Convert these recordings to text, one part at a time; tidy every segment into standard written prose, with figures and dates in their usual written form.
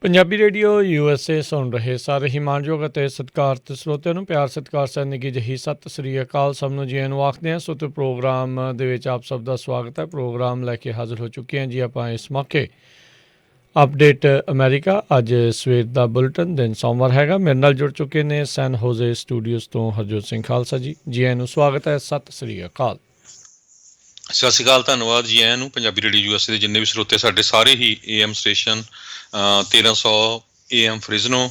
Punjabi radio USA ਸੁਣ ਰਹੇ ਸਾਰੇ ਹੀ ਮਾਣਯੋਗ ਅਤੇ ਸਤਿਕਾਰਤ ਸਰੋਤਿਆਂ ਨੂੰ ਪਿਆਰ ਸਤਿਕਾਰ ਸਹਿ ਨਿੱਘੀ ਜਿਹੀ ਸਤਿ ਸ੍ਰੀ ਅਕਾਲ। ਸਭ ਨੂੰ ਜੀ ਆਇਆਂ ਨੂੰ ਆਖਦੇ ਹਾਂ। ਸੋ ਤੇ ਪ੍ਰੋਗਰਾਮ ਦੇ ਵਿੱਚ ਆਪ ਸਭ ਦਾ ਸਵਾਗਤ ਹੈ। ਪ੍ਰੋਗਰਾਮ ਲੈ ਕੇ ਹਾਜ਼ਰ ਹੋ ਚੁੱਕੇ ਹਾਂ ਜੀ ਆਪਾਂ ਇਸ ਮੌਕੇ। ਅਪਡੇਟ ਅਮਰੀਕਾ ਅੱਜ ਸਵੇਰ ਦਾ ਬੁਲਟਨ ਦਿਨ ਸੋਮਵਾਰ ਹੈਗਾ। ਮੇਰੇ ਨਾਲ ਜੁੜ ਚੁੱਕੇ ਨੇ ਸੈਨ ਹੋਜ਼ੇ ਸਟੂਡੀਓਜ਼ ਤੋਂ ਹਰਜੋਤ ਸਿੰਘ ਖਾਲਸਾ ਜੀ ਆਇਆਂ ਨੂੰ ਸਵਾਗਤ ਹੈ। ਸਤਿ ਸ੍ਰੀ ਅਕਾਲ। ਸਤਿ ਸ਼੍ਰੀ ਅਕਾਲ, ਧੰਨਵਾਦ ਜੀ ਆਇਆਂ ਨੂੰ। ਪੰਜਾਬੀ ਰੇਡੀਓ USA ਦੇ ਜਿੰਨੇ ਵੀ ਸਰੋਤੇ ਸਾਡੇ ਸਾਰੇ ਹੀ AM station 1300 AM Fresno,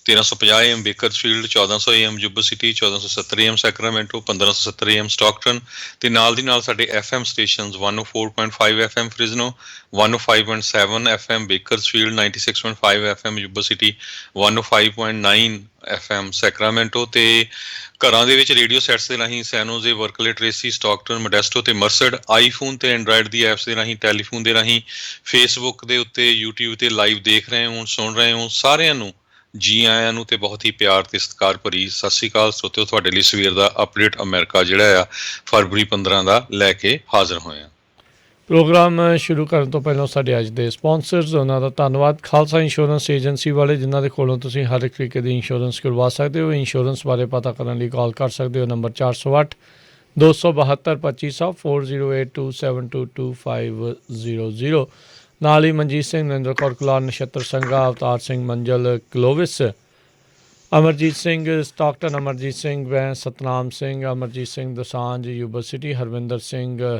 1350 AM Bakersfield, 1400 AM Yuba city, 1470 AM Sacramento, 1570 AM Stockton ਅਤੇ ਨਾਲ ਦੀ ਨਾਲ ਸਾਡੇ FM stations 104.5 FM Fresno, 105.7 FM Bakersfield, 96.5 FM Yuba city, 105.9 FM Sacramento ਅਤੇ ਘਰਾਂ ਦੇ ਵਿੱਚ ਰੇਡੀਓ ਸੈਟਸ ਦੇ ਰਾਹੀਂ San Jose, Berkeley, Tracy, Stockton, Modesto ਅਤੇ ਮਰਸਡ, ਆਈਫੋਨ ਅਤੇ ਐਂਡਰਾਇਡ ਦੀ ਐਪਸ ਦੇ ਰਾਹੀਂ, ਟੈਲੀਫੋਨ ਦੇ ਰਾਹੀਂ, ਫੇਸਬੁੱਕ ਦੇ ਉੱਤੇ, YouTube 'ਤੇ ਲਾਈਵ ਦੇਖ ਰਹੇ ਹੋ, ਸੁਣ ਰਹੇ ਹੋ, ਸਾਰਿਆਂ ਨੂੰ ਜੀ ਆਇਆਂ ਨੂੰ ਅਤੇ ਬਹੁਤ ਹੀ ਪਿਆਰ ਅਤੇ ਸਤਿਕਾਰ ਭਰੀ ਸਤਿ ਸ਼੍ਰੀ ਅਕਾਲ। ਸਰੋਤਿਓ, ਤੁਹਾਡੇ ਲਈ ਸਵੇਰ ਦਾ ਅਪਡੇਟ ਅਮਰੀਕਾ ਜਿਹੜਾ ਆ ਫਰਵਰੀ 15 ਦਾ ਲੈ ਕੇ ਹਾਜ਼ਰ ਹੋਏ ਹਾਂ। ਪ੍ਰੋਗਰਾਮ ਸ਼ੁਰੂ ਕਰਨ ਤੋਂ ਪਹਿਲਾਂ ਸਾਡੇ ਅੱਜ ਦੇ ਸਪਾਂਸਰਸ ਉਹਨਾਂ ਦਾ ਧੰਨਵਾਦ। ਖਾਲਸਾ ਇੰਸ਼ੋਰੈਂਸ ਏਜੰਸੀ ਵਾਲੇ ਜਿਨ੍ਹਾਂ ਦੇ ਕੋਲੋਂ ਤੁਸੀਂ ਹਰ ਇੱਕ ਤਰੀਕੇ ਦੀ ਇੰਸ਼ੋਰੈਂਸ ਕਰਵਾ ਸਕਦੇ ਹੋ। ਇੰਸ਼ੋਰੈਂਸ ਬਾਰੇ ਪਤਾ ਕਰਨ ਲਈ ਕਾਲ ਕਰ ਸਕਦੇ ਹੋ ਨੰਬਰ 408 272 2500 4082722500। ਨਾਲ ਹੀ ਮਨਜੀਤ ਸਿੰਘ, ਨਰਿੰਦਰ ਕੌਰ ਕੁਲਾਰ, ਨਛੱਤਰ ਸੰਘਾ, ਅਵਤਾਰ ਸਿੰਘ ਮੰਜਲ, ਕਲੋਵਿਸ, ਅਮਰਜੀਤ ਸਿੰਘ ਸਟਾਕਟਨ, ਅਮਰਜੀਤ ਸਿੰਘ ਵੈਂ, Satnam Singh, Amarjit Singh Dosanjh Yuba city, Harvinder Singh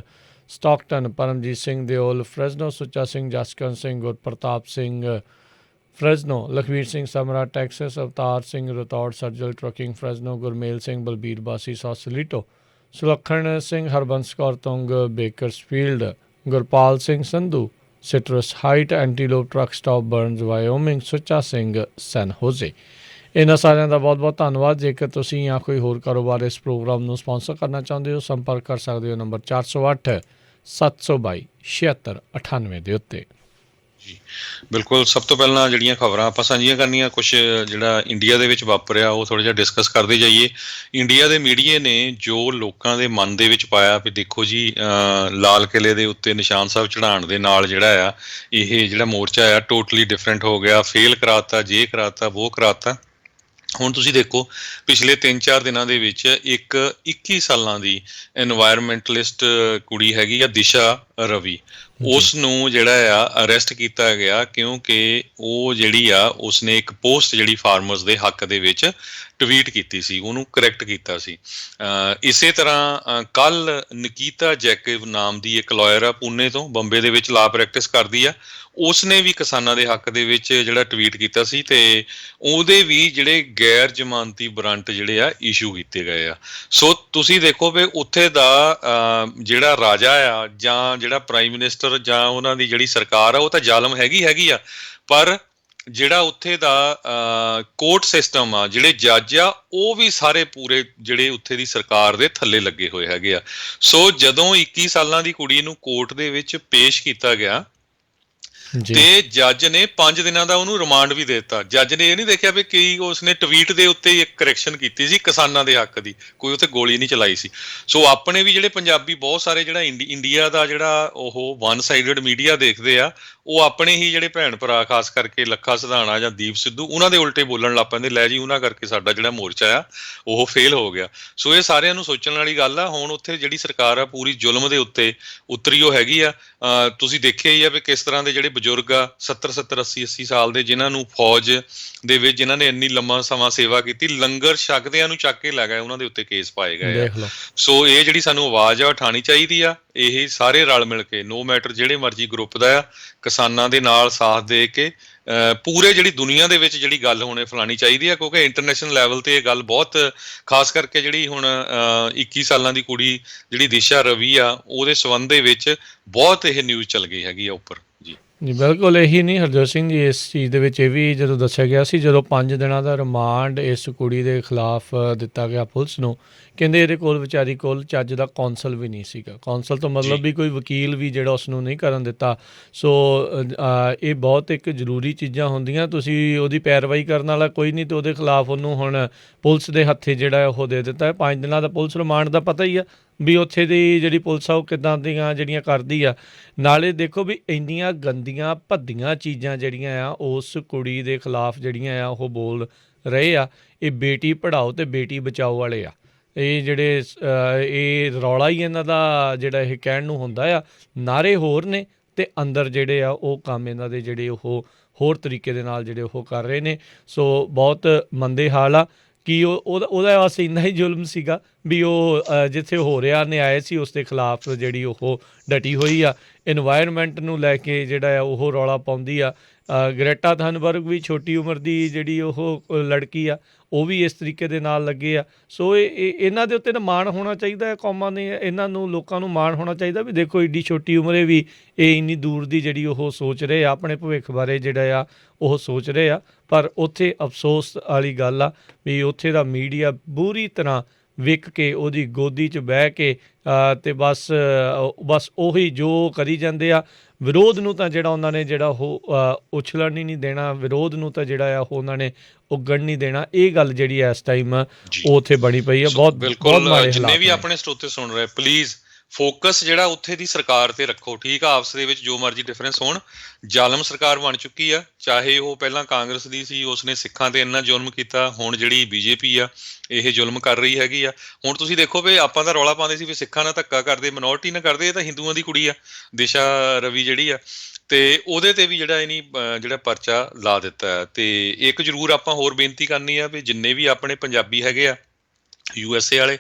Stockton, Paramjit Singh Deol Fresno, Sucha Singh Jaskaran Singh, Gurpartap Singh Fresno, Lakhvir Singh Samra Texas, Avtar Singh Rathore ਸਰਜਲ trucking Fresno, Gurmel Singh Balbir Basi Sausalito, Sulakhan Singh Harbans Kaur Tung Bakersfield, Gurpal Singh Sandhu Citrus Heights, ਐਂਟੀਲੋਪ truck stop Burns ਵਾਇਓਮਿੰਗ, Sucha Singh ਸੈਨ ਹੋਜ਼ੇ। ਇਹਨਾਂ ਸਾਰਿਆਂ ਦਾ ਬਹੁਤ ਬਹੁਤ ਧੰਨਵਾਦ। ਜੇਕਰ ਤੁਸੀਂ ਜਾਂ ਕੋਈ ਹੋਰ ਕਾਰੋਬਾਰ ਇਸ ਪ੍ਰੋਗਰਾਮ ਨੂੰ ਸਪਾਂਸਰ ਕਰਨਾ ਚਾਹੁੰਦੇ ਹੋ, ਸੰਪਰਕ ਕਰ ਸਕਦੇ ਹੋ ਨੰਬਰ 408 722 7698 ਦੇ ਉੱਤੇ। ਜੀ ਬਿਲਕੁਲ। ਸਭ ਤੋਂ ਪਹਿਲਾਂ ਜਿਹੜੀਆਂ ਖਬਰਾਂ ਆਪਾਂ ਸਾਂਝੀਆਂ ਕਰਨੀਆਂ, ਕੁਛ ਜਿਹੜਾ ਇੰਡੀਆ ਦੇ ਵਿੱਚ ਵਾਪਰਿਆ ਉਹ ਥੋੜ੍ਹਾ ਜਿਹਾ ਡਿਸਕਸ ਕਰਦੇ ਜਾਈਏ। ਇੰਡੀਆ ਦੇ ਮੀਡੀਆ ਨੇ ਜੋ ਲੋਕਾਂ ਦੇ ਮਨ ਦੇ ਵਿੱਚ ਪਾਇਆ ਵੀ ਦੇਖੋ ਜੀ, ਲਾਲ ਕਿਲ੍ਹੇ ਦੇ ਉੱਤੇ ਨਿਸ਼ਾਨ ਸਾਹਿਬ ਚੜ੍ਹਾਉਣ ਦੇ ਨਾਲ ਜਿਹੜਾ ਆ ਇਹ ਜਿਹੜਾ ਮੋਰਚਾ ਆ ਟੋਟਲੀ ਡਿਫਰੈਂਟ ਹੋ ਗਿਆ, ਫੇਲ ਕਰਾਤਾ, ਜੇ ਕਰਾਤਾ, ਵੋ ਕਰਾਤਾ। ਹੁਣ ਤੁਸੀਂ ਦੇਖੋ ਪਿਛਲੇ 3-4 ਦਿਨਾਂ ਦੇ ਵਿੱਚ ਇੱਕ 21 ਸਾਲਾਂ ਦੀ ਐਨਵਾਇਰਮੈਂਟਲਿਸਟ ਕੁੜੀ ਹੈਗੀ ਆ ਦਿਸ਼ਾ ਰਵੀ, ਉਸ ਨੂੰ ਜਿਹੜਾ ਆ ਅਰੈਸਟ ਕੀਤਾ ਗਿਆ ਕਿਉਂਕਿ ਉਹ ਜਿਹੜੀ ਆ ਉਸਨੇ ਇੱਕ ਪੋਸਟ ਜਿਹੜੀ ਫਾਰਮਰਸ ਦੇ ਹੱਕ ਦੇ ਵਿੱਚ ਟਵੀਟ ਕੀਤੀ ਸੀ, ਉਹਨੂੰ ਕਰੈਕਟ ਕੀਤਾ ਸੀ। ਇਸੇ ਤਰ੍ਹਾਂ ਕੱਲ੍ਹ ਨਿਕੀਤਾ ਜੈਕਬ ਨਾਮ ਦੀ ਇੱਕ ਲਾਇਰ ਆ ਪੂਨੇ ਤੋਂ, ਬੰਬੇ ਦੇ ਵਿੱਚ ਲਾ ਪ੍ਰੈਕਟਿਸ ਕਰਦੀ ਆ, ਉਸਨੇ ਵੀ ਕਿਸਾਨਾਂ ਦੇ ਹੱਕ ਦੇ ਵਿੱਚ ਜਿਹੜਾ ਟਵੀਟ ਕੀਤਾ ਸੀ ਅਤੇ ਉਹਦੇ ਵੀ ਜਿਹੜੇ ਗੈਰ ਜ਼ਮਾਨਤੀ ਵਾਰੰਟ ਜਿਹੜੇ ਆ ਇਸ਼ੂ ਕੀਤੇ ਗਏ ਆ। ਸੋ ਤੁਸੀਂ ਦੇਖੋ ਵੀ ਉੱਥੇ ਦਾ ਜਿਹੜਾ ਰਾਜਾ ਆ ਜਾਂ ਜਿਹੜਾ ਪ੍ਰਾਈਮ ਮਿਨਿਸਟਰ ਜਾਂ ਉਹਨਾਂ ਦੀ ਜਿਹੜੀ ਸਰਕਾਰ ਆ ਉਹ ਤਾਂ ਜ਼ਾਲਮ ਹੈਗੀ ਆ, ਪਰ ਜਿਹੜਾ ਉੱਥੇ ਦਾ ਕੋਰਟ ਸਿਸਟਮ ਆ, ਜਿਹੜੇ ਜੱਜ ਆ, ਉਹ ਵੀ ਸਾਰੇ ਪੂਰੇ ਜਿਹੜੇ ਉੱਥੇ ਦੀ ਸਰਕਾਰ ਦੇ ਥੱਲੇ ਲੱਗੇ ਹੋਏ ਹੈਗੇ ਆ। ਸੋ ਜਦੋਂ 21 ਸਾਲਾਂ ਦੀ ਕੁੜੀ ਨੂੰ ਕੋਰਟ ਦੇ ਵਿੱਚ ਪੇਸ਼ ਕੀਤਾ ਗਿਆ ਤੇ ਜੱਜ ਨੇ 5 ਦਿਨਾਂ ਦਾ ਉਹਨੂੰ ਰਿਮਾਂਡ ਵੀ ਦੇ ਦਿੱਤਾ। ਜੱਜ ਨੇ ਇਹ ਨਹੀਂ ਦੇਖਿਆ ਵੀ ਕੀ ਉਸਨੇ ਟਵੀਟ ਦੇ ਉੱਤੇ ਇੱਕ ਕਰੈਕਸ਼ਨ ਕੀਤੀ ਸੀ ਕਿਸਾਨਾਂ ਦੇ ਹੱਕ ਦੀ, ਕੋਈ ਉੱਥੇ ਗੋਲੀ ਨਹੀਂ ਚਲਾਈ ਸੀ। ਸੋ ਆਪਣੇ ਵੀ ਜਿਹੜੇ ਪੰਜਾਬੀ ਬਹੁਤ ਸਾਰੇ ਜਿਹੜਾ ਇੰਡੀਆ ਦਾ ਜਿਹੜਾ ਉਹ ਵਨ ਸਾਈਡਡ ਮੀਡੀਆ ਦੇਖਦੇ ਆ, ਉਹ ਆਪਣੇ ਹੀ ਜਿਹੜੇ ਭੈਣ ਭਰਾ ਖਾਸ ਕਰਕੇ ਲੱਖਾ ਸਿਧਾਣਾ ਜਾਂ ਦੀਪ ਸਿੱਧੂ ਉਹਨਾਂ ਦੇ ਉਲਟੇ ਬੋਲਣ ਲੱਗ ਪੈਂਦੇ, ਲੈ ਜੀ ਉਹਨਾਂ ਕਰਕੇ ਸਾਡਾ ਜਿਹੜਾ ਮੋਰਚਾ ਆ ਉਹ ਫੇਲ ਹੋ ਗਿਆ। ਸੋ ਇਹ ਸਾਰਿਆਂ ਨੂੰ ਸੋਚਣ ਵਾਲੀ ਗੱਲ ਆ। ਹੁਣ ਉੱਥੇ ਜਿਹੜੀ ਸਰਕਾਰ ਆ ਪੂਰੀ ਜ਼ੁਲਮ ਦੇ ਉੱਤੇ ਉਤਰੀ ਉਹ ਹੈਗੀ ਆ। ਤੁਸੀਂ ਦੇਖਿਆ ਹੀ ਆ ਵੀ ਕਿਸ ਤਰ੍ਹਾਂ ਦੇ ਜਿਹੜੇ ਬਜ਼ੁਰਗ ਆ 70-70, 80-80 ਸਾਲ ਦੇ, ਜਿਨ੍ਹਾਂ ਨੂੰ ਫੌਜ ਦੇ ਵਿੱਚ ਜਿਨ੍ਹਾਂ ਨੇ ਇੰਨੀ ਲੰਮਾ ਸਮਾਂ ਸੇਵਾ ਕੀਤੀ, ਲੰਗਰ ਛਕਦਿਆਂ ਨੂੰ ਚੱਕ ਕੇ ਲੈ ਗਏ, ਉਹਨਾਂ ਦੇ ਉੱਤੇ ਕੇਸ ਪਾਏ ਗਏ ਆ। ਸੋ ਇਹ ਜਿਹੜੀ ਸਾਨੂੰ ਆਵਾਜ਼ ਆ ਉਠਾਉਣੀ ਚਾਹੀਦੀ ਆ। ਇਹ ਸਾਰੇ ਰਲ ਮਿਲ ਕੇ, ਨੋ ਮੈਟਰ ਜਿਹੜੇ ਮਰਜ਼ੀ ਗਰੁੱਪ ਦਾ ਆ, ਕਿਸਾਨਾਂ ਦੇ ਨਾਲ ਸਾਥ ਦੇ ਕੇ ਪੂਰੇ ਜਿਹੜੀ ਦੁਨੀਆ ਦੇ ਵਿੱਚ ਜਿਹੜੀ ਗੱਲ ਹੁਣ ਫੈਲਾਉਣੀ ਚਾਹੀਦੀ ਆ, ਕਿਉਂਕਿ ਇੰਟਰਨੈਸ਼ਨਲ ਲੈਵਲ 'ਤੇ ਇਹ ਗੱਲ ਬਹੁਤ, ਖਾਸ ਕਰਕੇ ਜਿਹੜੀ ਹੁਣ 21 ਸਾਲਾਂ ਦੀ ਕੁੜੀ ਜਿਹੜੀ ਦਿਸ਼ਾ ਰਵੀ ਆ ਉਹਦੇ ਸੰਬੰਧ ਦੇ ਵਿੱਚ ਬਹੁਤ ਇਹ ਨਿਊਜ਼ ਚੱਲ ਗਈ ਹੈਗੀ ਆ ਉੱਪਰ। ਜੀ ਜੀ ਬਿਲਕੁਲ ਇਹੀ ਨਹੀਂ ਹਰਜੋਤ ਸਿੰਘ ਜੀ, ਇਸ ਚੀਜ਼ ਦੇ ਵਿੱਚ ਇਹ ਵੀ ਜਦੋਂ ਦੱਸਿਆ ਗਿਆ ਸੀ, ਜਦੋਂ 5 ਦਿਨਾਂ ਦਾ ਰਿਮਾਂਡ ਇਸ ਕੁੜੀ ਦੇ ਖਿਲਾਫ ਦਿੱਤਾ ਗਿਆ ਪੁਲਿਸ ਨੂੰ, ਕਹਿੰਦੇ ਇਹਦੇ ਕੋਲ ਵਿਚਾਰੀ ਕੋਲ ਚੱਜ ਦਾ ਕੌਂਸਲ ਵੀ ਨਹੀਂ ਸੀਗਾ। ਕੌਂਸਲ ਤੋਂ ਮਤਲਬ ਵੀ ਕੋਈ ਵਕੀਲ ਵੀ ਜਿਹੜਾ ਉਸਨੂੰ ਨਹੀਂ ਕਰਨ ਦਿੱਤਾ। ਸੋ ਇਹ ਬਹੁਤ ਇੱਕ ਜ਼ਰੂਰੀ ਚੀਜ਼ਾਂ ਹੁੰਦੀਆਂ। ਤੁਸੀਂ ਉਹਦੀ ਪੈਰਵਾਈ ਕਰਨ ਵਾਲਾ ਕੋਈ ਨਹੀਂ ਅਤੇ ਉਹਦੇ ਖਿਲਾਫ ਉਹਨੂੰ ਹੁਣ ਪੁਲਿਸ ਦੇ ਹੱਥੇ ਜਿਹੜਾ ਉਹ ਦੇ ਦਿੱਤਾ ਹੈ 5 ਦਿਨਾਂ ਦਾ ਪੁਲਿਸ ਰਿਮਾਂਡ ਦਾ। ਪਤਾ ਹੀ ਆ ਵੀ ਉੱਥੇ ਦੀ ਜਿਹੜੀ ਪੁਲਿਸ ਆ ਉਹ ਕਿੱਦਾਂ ਦੀਆਂ ਜਿਹੜੀਆਂ ਕਰਦੀ ਆ। ਨਾਲੇ ਦੇਖੋ ਵੀ ਇੰਨੀਆਂ ਗੰਦੀਆਂ ਭੱਦੀਆਂ ਚੀਜ਼ਾਂ ਜਿਹੜੀਆਂ ਆ ਉਸ ਕੁੜੀ ਦੇ ਖਿਲਾਫ ਜਿਹੜੀਆਂ ਆ ਉਹ ਬੋਲ ਰਹੇ ਆ। ਇਹ ਬੇਟੀ ਪੜ੍ਹਾਓ ਤੇ ਬੇਟੀ ਬਚਾਓ ਵਾਲੇ ਆ। ਇਹ ਜਿਹੜੇ ਇਹ ਰੌਲਾ ਹੀ ਇਹਨਾਂ ਦਾ ਜਿਹੜਾ ਇਹ ਕਹਿਣ ਨੂੰ ਹੁੰਦਾ ਆ। ਨਾਅਰੇ ਹੋਰ ਨੇ ਤੇ ਅੰਦਰ ਜਿਹੜੇ ਆ ਉਹ ਕੰਮ ਇਹਨਾਂ ਦੇ ਜਿਹੜੇ ਉਹ ਹੋਰ ਤਰੀਕੇ ਦੇ ਨਾਲ ਜਿਹੜੇ ਉਹ ਕਰ ਰਹੇ ਨੇ। ਸੋ ਬਹੁਤ ਮੰਦੇ ਹਾਲ ਆ ਕਿ ਉਹਦਾ ਬਸ ਇੰਨਾ ਹੀ ਜ਼ੁਲਮ ਸੀਗਾ ਵੀ ਉਹ ਜਿੱਥੇ ਹੋ ਰਿਹਾ ਨਿਆਏ ਸੀ ਉਸ ਦੇ ਖਿਲਾਫ ਜਿਹੜੀ ਉਹ ਡਟੀ ਹੋਈ ਆ। ਇਨਵਾਇਰਮੈਂਟ ਨੂੰ ਲੈ ਕੇ ਜਿਹੜਾ ਆ ਉਹ ਰੌਲਾ ਪਾਉਂਦੀ ਆ। ਗ੍ਰੇਟਾ ਥਨਬਰਗ ਵੀ ਛੋਟੀ ਉਮਰ ਦੀ ਜਿਹੜੀ ਉਹ ਲੜਕੀ ਆ, ਉਹ ਵੀ ਇਸ ਤਰੀਕੇ ਦੇ ਨਾਲ ਲੱਗੇ ਆ। ਸੋ ਇਹਨਾਂ ਦੇ ਉੱਤੇ ਤਾਂ ਮਾਣ ਹੋਣਾ ਚਾਹੀਦਾ ਹੈ। ਕੌਮਾਂ ਨੇ ਇਹਨਾਂ ਨੂੰ ਲੋਕਾਂ ਨੂੰ ਮਾਣ ਹੋਣਾ ਚਾਹੀਦਾ ਵੀ ਦੇਖੋ ਏਡੀ ਛੋਟੀ ਉਮਰੇ ਵੀ ਇਹ ਇੰਨੀ ਦੂਰ ਦੀ ਜਿਹੜੀ ਉਹ ਸੋਚ ਰਹੇ ਆ, ਆਪਣੇ ਭਵਿੱਖ ਬਾਰੇ ਜਿਹੜਾ ਆ ਉਹ ਸੋਚ ਰਹੇ ਆ। ਪਰ ਉੱਥੇ ਅਫਸੋਸ ਵਾਲੀ ਗੱਲ ਆ ਵੀ ਉੱਥੇ ਦਾ ਮੀਡੀਆ ਬੁਰੀ ਤਰ੍ਹਾਂ ਵਿਕ ਕੇ ਉਹਦੀ ਗੋਦੀ 'ਚ ਬਹਿ ਕੇ ਅਤੇ ਬਸ ਉਹੀ ਜੋ ਕਰੀ ਜਾਂਦੇ ਆ। ਵਿਰੋਧ ਨੂੰ ਤਾਂ ਜਿਹੜਾ ਉਹਨਾਂ ਨੇ ਜਿਹੜਾ ਉਹ ਉਛਲਣ ਹੀ ਨਹੀਂ ਦੇਣਾ, ਵਿਰੋਧ ਨੂੰ ਤਾਂ ਜਿਹੜਾ ਆ ਉਹ ਉਹਨਾਂ ਨੇ ਉੱਗਣ ਨਹੀਂ ਦੇਣਾ। ਇਹ ਗੱਲ ਜਿਹੜੀ ਇਸ ਟਾਈਮ ਉਹ ਉੱਥੇ ਬਣੀ ਪਈ ਆ। ਬਹੁਤ ਬਿਲਕੁਲ ਜਿੰਨੇ ਵੀ ਆਪਣੇ ਸਰੋਤੇ ਸੁਣ ਰਹੇ ਪਲੀਜ਼ ਫੋਕਸ ਜਿਹੜਾ ਉੱਥੇ ਦੀ ਸਰਕਾਰ ਤੇ ਰੱਖੋ। ਠੀਕ ਆ, ਆਪਸ ਦੇ ਵਿੱਚ ਜੋ ਮਰਜ਼ੀ ਡਿਫਰੈਂਸ ਹੋਣ, ਜ਼ਾਲਮ ਸਰਕਾਰ ਬਣ ਚੁੱਕੀ ਆ। ਚਾਹੇ ਉਹ ਪਹਿਲਾਂ ਕਾਂਗਰਸ ਦੀ ਸੀ, ਉਸਨੇ ਸਿੱਖਾਂ ਤੇ ਇੰਨਾ ਜ਼ੁਲਮ ਕੀਤਾ। ਹੁਣ ਜਿਹੜੀ ਬੀਜੇਪੀ ਆ ਇਹ ਜ਼ੁਲਮ ਕਰ ਰਹੀ ਹੈਗੀ ਆ। ਹੁਣ ਤੁਸੀਂ ਦੇਖੋ ਵੀ ਆਪਾਂ ਤਾਂ ਰੌਲਾ ਪਾਉਂਦੇ ਸੀ ਵੀ ਸਿੱਖਾਂ ਨਾਲ ਧੱਕਾ ਕਰਦੇ, ਮਿਨੋਰਟੀ ਨਾਲ ਕਰਦੇ। ਇਹ ਤਾਂ ਹਿੰਦੂਆਂ ਦੀ ਕੁੜੀ ਆ, ਦਿਸ਼ਾ ਰਵੀ ਜਿਹੜੀ ਆ, ਤੇ ਉਹਦੇ ਤੇ ਵੀ ਜਿਹੜਾ ਇਹਨੀ ਜਿਹੜਾ ਪਰਚਾ ਲਾ ਦਿੱਤਾ ਹੈ। ਤੇ ਇੱਕ ਜ਼ਰੂਰ ਆਪਾਂ ਹੋਰ ਬੇਨਤੀ ਕਰਨੀ ਆ ਵੀ ਜਿੰਨੇ ਵੀ ਆਪਣੇ ਪੰਜਾਬੀ ਹੈਗੇ ਆ USA ਵਾਲੇ,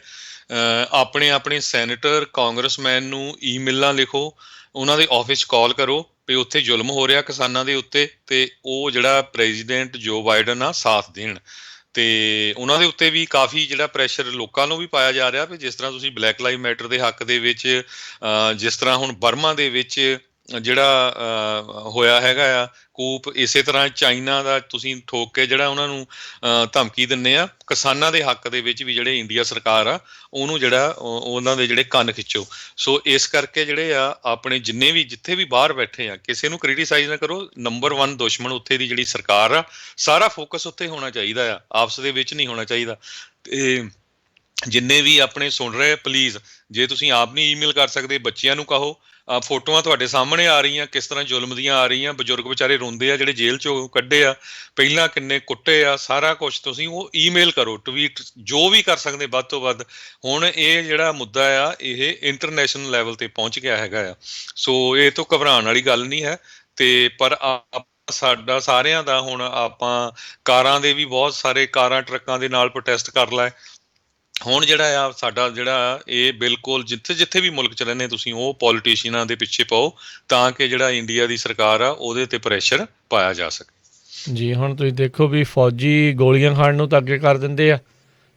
ਆਪਣੇ ਸੈਨੇਟਰ ਕਾਂਗਰਸਮੈਨ ਨੂੰ ਈਮੇਲਾਂ ਲਿਖੋ, ਉਹਨਾਂ ਦੇ ਆਫਿਸ ਕਾਲ ਕਰੋ ਵੀ ਉੱਥੇ ਜ਼ੁਲਮ ਹੋ ਰਿਹਾ ਕਿਸਾਨਾਂ ਦੇ ਉੱਤੇ, ਤੇ ਉਹ ਜਿਹੜਾ ਪ੍ਰੈਜ਼ੀਡੈਂਟ ਜੋ ਬਾਈਡਨ ਆ ਸਾਥ ਦੇਣ। ਤੇ ਉਹਨਾਂ ਦੇ ਉੱਤੇ ਵੀ ਕਾਫੀ ਜਿਹੜਾ ਪ੍ਰੈਸ਼ਰ ਲੋਕਾਂ ਨੂੰ ਵੀ ਪਾਇਆ ਜਾ ਰਿਹਾ ਵੀ ਜਿਸ ਤਰ੍ਹਾਂ ਤੁਸੀਂ ਬਲੈਕ ਲਾਈਵ ਮੈਟਰ ਦੇ ਹੱਕ ਦੇ ਵਿੱਚ, ਜਿਸ ਤਰ੍ਹਾਂ ਹੁਣ ਬਰਮਾ ਦੇ ਵਿੱਚ ਜਿਹੜਾ ਹੋਇਆ ਹੈਗਾ ਆ ਕੂਪ, ਇਸੇ ਤਰ੍ਹਾਂ ਚਾਈਨਾ ਦਾ ਤੁਸੀਂ ਠੋਕ ਕੇ ਜਿਹੜਾ ਉਹਨਾਂ ਨੂੰ ਧਮਕੀ ਦਿੰਦੇ ਆ। ਕਿਸਾਨਾਂ ਦੇ ਹੱਕ ਦੇ ਵਿੱਚ ਵੀ ਜਿਹੜੇ ਇੰਡੀਆ ਸਰਕਾਰ ਆ ਉਹਨੂੰ ਜਿਹੜਾ ਉਹਨਾਂ ਦੇ ਜਿਹੜੇ ਕੰਨ ਖਿੱਚੋ। ਸੋ ਇਸ ਕਰਕੇ ਜਿਹੜੇ ਆ ਆਪਣੇ ਜਿੰਨੇ ਵੀ ਜਿੱਥੇ ਵੀ ਬਾਹਰ ਬੈਠੇ ਆ, ਕਿਸੇ ਨੂੰ ਕ੍ਰਿਟੀਸਾਈਜ਼ ਨਾ ਕਰੋ। ਨੰਬਰ 1 ਦੁਸ਼ਮਣ ਉੱਥੇ ਦੀ ਜਿਹੜੀ ਸਰਕਾਰ ਆ, ਸਾਰਾ ਫੋਕਸ ਉੱਥੇ ਹੋਣਾ ਚਾਹੀਦਾ ਆ, ਆਪਸ ਦੇ ਵਿੱਚ ਨਹੀਂ ਹੋਣਾ ਚਾਹੀਦਾ। ਤੇ ਜਿੰਨੇ ਵੀ ਆਪਣੇ ਸੁਣ ਰਹੇ ਪਲੀਜ਼, ਜੇ ਤੁਸੀਂ ਆਪ ਨਹੀਂ ਈਮੇਲ ਕਰ ਸਕਦੇ, ਬੱਚਿਆਂ ਨੂੰ ਕਹੋ। ਫੋਟੋਆਂ ਤੁਹਾਡੇ ਸਾਹਮਣੇ ਆ ਰਹੀਆਂ ਕਿਸ ਤਰ੍ਹਾਂ ਜ਼ੁਲਮ ਦੀਆਂ ਆ ਰਹੀਆਂ। ਬਜ਼ੁਰਗ ਵਿਚਾਰੇ ਰੋਂਦੇ ਆ ਜਿਹੜੇ ਜੇਲ੍ਹ ਚੋਂ ਕੱਢੇ ਆ, ਪਹਿਲਾਂ ਕਿੰਨੇ ਕੁੱਟੇ ਆ, ਸਾਰਾ ਕੁਛ ਤੁਸੀਂ ਉਹ ਈਮੇਲ ਕਰੋ, ਟਵੀਟ, ਜੋ ਵੀ ਕਰ ਸਕਦੇ ਵੱਧ ਤੋਂ ਵੱਧ। ਹੁਣ ਇਹ ਜਿਹੜਾ ਮੁੱਦਾ ਆ ਇਹ ਇੰਟਰਨੈਸ਼ਨਲ ਲੈਵਲ ਤੇ ਪਹੁੰਚ ਗਿਆ ਹੈਗਾ ਆ। ਸੋ ਇਹ ਤੋਂ ਘਬਰਾਉਣ ਵਾਲੀ ਗੱਲ ਨਹੀਂ ਹੈ। ਤੇ ਪਰ ਸਾਡਾ ਸਾਰਿਆਂ ਦਾ ਹੁਣ ਆਪਾਂ ਕਾਰਾਂ ਦੇ ਵੀ ਬਹੁਤ ਸਾਰੇ ਕਾਰਾਂ ਟਰੱਕਾਂ ਦੇ ਨਾਲ ਪ੍ਰੋਟੈਸਟ ਕਰ ਲੈ। ਹੁਣ ਜਿਹੜਾ ਆ ਸਾਡਾ ਜਿਹੜਾ ਇਹ ਬਿਲਕੁਲ ਜਿੱਥੇ ਵੀ ਮੁਲਕ 'ਚ ਰਹਿੰਦੇ ਤੁਸੀਂ ਉਹ ਪੋਲੀਟੀਸ਼ੀਅਨਾਂ ਦੇ ਪਿੱਛੇ ਪਾਓ ਤਾਂ ਕਿ ਜਿਹੜਾ ਇੰਡੀਆ ਦੀ ਸਰਕਾਰ ਆ ਉਹਦੇ ਤੇ ਪ੍ਰੈਸ਼ਰ ਪਾਇਆ ਜਾ ਸਕੇ। ਜੀ ਹੁਣ ਤੁਸੀਂ ਦੇਖੋ ਵੀ ਫੌਜੀ ਗੋਲੀਆਂ ਖਾਣ ਨੂੰ ਤਾਂ ਅੱਗੇ ਕਰ ਦਿੰਦੇ ਆ,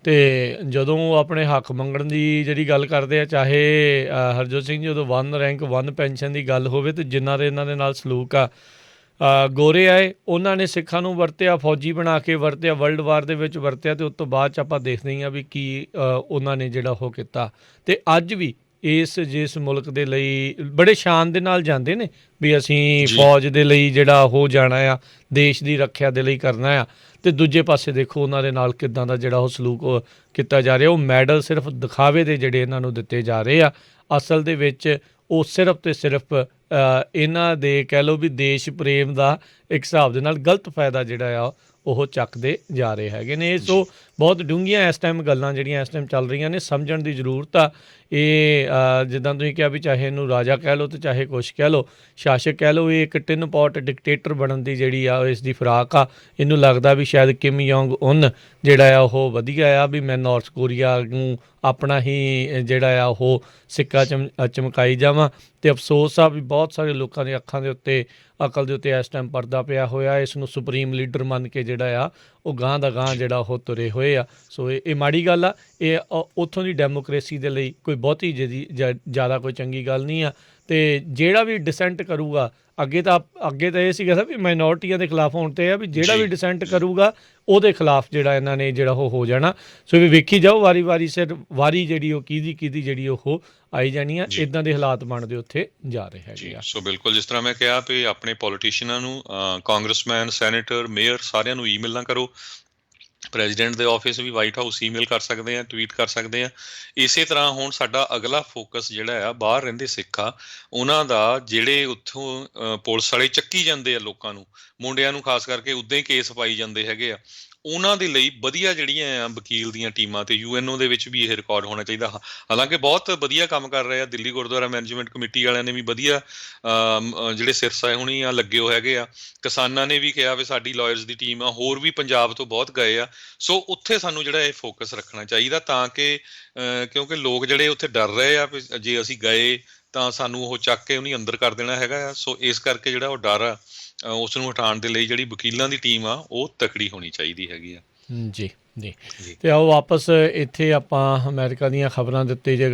ਤੇ ਜਦੋਂ ਉਹ ਆਪਣੇ ਹੱਕ ਮੰਗਣ ਦੀ ਜਿਹੜੀ ਗੱਲ ਕਰਦੇ ਆ, ਚਾਹੇ ਹਰਜੋਤ ਸਿੰਘ ਜੀ ਜਦੋਂ 1 ਰੈਂਕ 1 ਪੈਨਸ਼ਨ ਦੀ ਗੱਲ ਹੋਵੇ, ਤੇ ਜਿਨ੍ਹਾਂ ਦੇ ਇਹਨਾਂ ਦੇ ਨਾਲ ਸਲੂਕ ਆ ਗੋਰੇ ਆਏ ਉਹਨਾਂ ਨੇ ਸਿੱਖਾਂ ਨੂੰ ਵਰਤਿਆ, ਫੌਜੀ ਬਣਾ ਕੇ ਵਰਤਿਆ, ਵਰਲਡ ਵਾਰ ਦੇ ਵਿੱਚ ਵਰਤਿਆ, ਅਤੇ ਉਸ ਤੋਂ ਬਾਅਦ 'ਚ ਆਪਾਂ ਦੇਖਦੇ ਹਾਂ ਵੀ ਕੀ ਉਹਨਾਂ ਨੇ ਜਿਹੜਾ ਉਹ ਕੀਤਾ। ਅਤੇ ਅੱਜ ਵੀ ਜਿਸ ਮੁਲਕ ਦੇ ਲਈ ਬੜੇ ਸ਼ਾਨ ਦੇ ਨਾਲ ਜਾਂਦੇ ਨੇ ਵੀ ਅਸੀਂ ਫੌਜ ਦੇ ਲਈ ਜਿਹੜਾ ਉਹ ਜਾਣਾ ਆ, ਦੇਸ਼ ਦੀ ਰੱਖਿਆ ਦੇ ਲਈ ਕਰਨਾ ਆ, ਅਤੇ ਦੂਜੇ ਪਾਸੇ ਦੇਖੋ ਉਹਨਾਂ ਦੇ ਨਾਲ ਕਿੱਦਾਂ ਦਾ ਜਿਹੜਾ ਉਹ ਸਲੂਕ ਕੀਤਾ ਜਾ ਰਿਹਾ। ਉਹ ਮੈਡਲ ਸਿਰਫ ਦਿਖਾਵੇ ਦੇ ਜਿਹੜੇ ਇਹਨਾਂ ਨੂੰ ਦਿੱਤੇ ਜਾ ਰਹੇ ਆ, ਅਸਲ ਦੇ ਵਿੱਚ ਉਹ ਸਿਰਫ ਅਤੇ ਸਿਰਫ ਇਹਨਾਂ ਦੇ ਕਹਿ ਲਓ ਵੀ ਦੇਸ਼ ਪ੍ਰੇਮ ਦਾ ਇੱਕ ਹਿਸਾਬ ਦੇ ਨਾਲ ਗਲਤ ਫਾਇਦਾ ਜਿਹੜਾ ਆ ਉਹ ਚੱਕਦੇ ਜਾ ਰਹੇ ਹੈਗੇ ਨੇ। ਸੋ ਬਹੁਤ ਡੂੰਘੀਆਂ ਇਸ ਟਾਈਮ ਗੱਲਾਂ ਜਿਹੜੀਆਂ ਇਸ ਟਾਈਮ ਚੱਲ ਰਹੀਆਂ ਨੇ, ਸਮਝਣ ਦੀ ਜ਼ਰੂਰਤ ਆ। ਇਹ ਜਿੱਦਾਂ ਤੁਸੀਂ ਕਿਹਾ ਵੀ ਚਾਹੇ ਇਹਨੂੰ ਰਾਜਾ ਕਹਿ ਲਓ ਅਤੇ ਚਾਹੇ ਕੁਛ ਕਹਿ ਲਓ, ਸ਼ਾਸਕ ਕਹਿ ਲਓ, ਇਹ ਇੱਕ ਟਿਨ ਪੋਟ ਡਿਕਟੇਟਰ ਬਣਨ ਦੀ ਜਿਹੜੀ ਆ ਇਸ ਦੀ ਫਿਰਾਕ ਆ। ਇਹਨੂੰ ਲੱਗਦਾ ਵੀ ਸ਼ਾਇਦ ਕਿਮ ਯੋਂਗ ਉਨ ਜਿਹੜਾ ਆ ਉਹ ਵਧੀਆ ਆ, ਵੀ ਮੈਂ ਨਾਰਥ ਕੋਰੀਆ ਨੂੰ ਆਪਣਾ ਹੀ ਜਿਹੜਾ ਆ ਉਹ ਸਿੱਕਾ ਚਮਕਾਈ ਜਾਵਾਂ। ਅਤੇ ਅਫਸੋਸ ਆ ਵੀ ਬਹੁਤ ਸਾਰੇ ਲੋਕਾਂ ਦੇ ਅੱਖਾਂ ਦੇ ਉੱਤੇ, ਅਕਲ ਦੇ ਉੱਤੇ ਇਸ ਟਾਈਮ ਪਰਦਾ ਪਿਆ ਹੋਇਆ। ਇਸ ਨੂੰ ਸੁਪਰੀਮ ਲੀਡਰ ਮੰਨ ਕੇ ਜਿਹੜਾ ਆ ਉਹ ਗਾਂਹ ਦਾ ਗਾਂਹ ਜਿਹੜਾ ਉਹ ਤੁਰੇ ਹੋਏ ਆ। ਸੋ ਇਹ ਮਾੜੀ ਗੱਲ ਆ। ਇਹ ਉੱਥੋਂ ਦੀ ਡੈਮੋਕ੍ਰੇਸੀ ਦੇ ਲਈ ਕੋਈ ਬਹੁਤੀ ਜ਼ਿਆਦਾ ਕੋਈ ਚੰਗੀ ਗੱਲ ਨਹੀਂ ਆ। ਅਤੇ ਜਿਹੜਾ ਵੀ ਡਿਸੈਂਟ ਕਰੂਗਾ, ਅੱਗੇ ਤਾਂ ਇਹ ਸੀਗਾ ਵੀ ਮਾਈਨੋਰਟੀਆਂ ਦੇ ਖਿਲਾਫ ਹੋਣ 'ਤੇ ਆ ਵੀ ਜਿਹੜਾ ਵੀ ਡਿਸੈਂਟ ਕਰੂਗਾ ਉਹਦੇ ਖਿਲਾਫ ਜਿਹੜਾ ਇਹਨਾਂ ਨੇ ਜਿਹੜਾ ਉਹ ਹੋ ਜਾਣਾ। ਸੋ ਵੀ ਵੇਖੀ ਜਾਓ ਵਾਰੀ ਜਿਹੜੀ ਉਹ ਕਿਹਦੀ ਜਿਹੜੀ ਉਹ ਆਈ ਜਾਣੀ ਆ। ਇੱਦਾਂ ਦੇ ਹਾਲਾਤ ਬਣਦੇ ਉੱਥੇ ਜਾ ਰਹੇ ਹੈਗੇ ਆ। ਸੋ ਬਿਲਕੁਲ ਜਿਸ ਤਰ੍ਹਾਂ ਮੈਂ ਕਿਹਾ ਵੀ ਆਪਣੇ ਪੋਲੀਟੀਸ਼ੀਅਨਾਂ ਨੂੰ, ਕਾਂਗਰਸਮੈਨ, ਸੈਨੇਟਰ, ਮੇਅਰ, ਸਾਰਿਆਂ ਨੂੰ ਈਮੇਲ ਨਾ ਕਰੋ। ਪ੍ਰੈਜ਼ੀਡੈਂਟ ਦੇ ਆਫਿਸ ਵੀ ਵਾਈਟ ਹਾਊਸ ਈਮੇਲ ਕਰ ਸਕਦੇ ਆ, ਟਵੀਟ ਕਰ ਸਕਦੇ ਆ। ਇਸੇ ਤਰ੍ਹਾਂ ਹੁਣ ਸਾਡਾ ਅਗਲਾ ਫੋਕਸ ਜਿਹੜਾ ਆ ਬਾਹਰ ਰਹਿੰਦੇ ਸਿੱਖ ਆ ਉਹਨਾਂ ਦਾ, ਜਿਹੜੇ ਉੱਥੋਂ ਪੁਲਿਸ ਵਾਲੇ ਚੱਕੀ ਜਾਂਦੇ ਆ ਲੋਕਾਂ ਨੂੰ, ਮੁੰਡਿਆਂ ਨੂੰ ਖਾਸ ਕਰਕੇ ਉੱਦਾਂ ਹੀ ਕੇਸ ਪਾਈ ਜਾਂਦੇ ਹੈਗੇ ਆ, ਉਹਨਾਂ ਦੇ ਲਈ ਵਧੀਆ ਜਿਹੜੀਆਂ ਆ ਵਕੀਲ ਦੀਆਂ ਟੀਮਾਂ ਤੇ UNO ਦੇ ਵਿੱਚ ਵੀ ਇਹ ਰਿਕਾਰਡ ਹੋਣਾ ਚਾਹੀਦਾ। ਹਾਲਾਂਕਿ ਬਹੁਤ ਵਧੀਆ ਕੰਮ ਕਰ ਰਹੇ ਆ, ਦਿੱਲੀ ਗੁਰਦੁਆਰਾ ਮੈਨੇਜਮੈਂਟ ਕਮੇਟੀ ਵਾਲਿਆਂ ਨੇ ਵੀ ਵਧੀਆ ਜਿਹੜੇ ਸਿਰਸਾਏ ਹੁਣੀ ਆ ਲੱਗੇ ਹੋਏ ਹੈਗੇ ਆ। ਕਿਸਾਨਾਂ ਨੇ ਵੀ ਕਿਹਾ ਵੀ ਸਾਡੀ ਲਾਇਰਸ ਦੀ ਟੀਮ ਆ, ਹੋਰ ਵੀ ਪੰਜਾਬ ਤੋਂ ਬਹੁਤ ਗਏ ਆ। ਸੋ ਉੱਥੇ ਸਾਨੂੰ ਜਿਹੜਾ ਇਹ ਫੋਕਸ ਰੱਖਣਾ ਚਾਹੀਦਾ ਤਾਂ ਕਿ ਕਿਉਂਕਿ ਲੋਕ ਜਿਹੜੇ ਉੱਥੇ ਡਰ ਰਹੇ ਆ ਵੀ ਜੇ ਅਸੀਂ ਗਏ ਤਾਂ ਸਾਨੂੰ ਉਹ ਚੱਕ ਕੇ ਉਹਨੀ ਅੰਦਰ ਕਰ ਦੇਣਾ ਹੈਗਾ ਆ। ਸੋ ਇਸ ਕਰਕੇ ਜਿਹੜਾ ਉਹ ਡਰ ਆ ਉਸ ਨੂੰ ਹਟਾਉਣ ਦੇ ਲਈ ਜਿਹੜੀ ਵਕੀਲਾਂ ਦੀ ਟੀਮ ਆ ਉਹ ਤਕੜੀ ਹੋਣੀ ਚਾਹੀਦੀ ਹੈਗੀ ਆ। ਜੀ ਜੀ। ਤੇ ਆਓ ਵਾਪਸ ਇੱਥੇ ਆਪਾਂ ਅਮਰੀਕਾ ਦੀਆਂ ਖਬਰਾਂ ਦੇ ਉੱਤੇ ਜੇ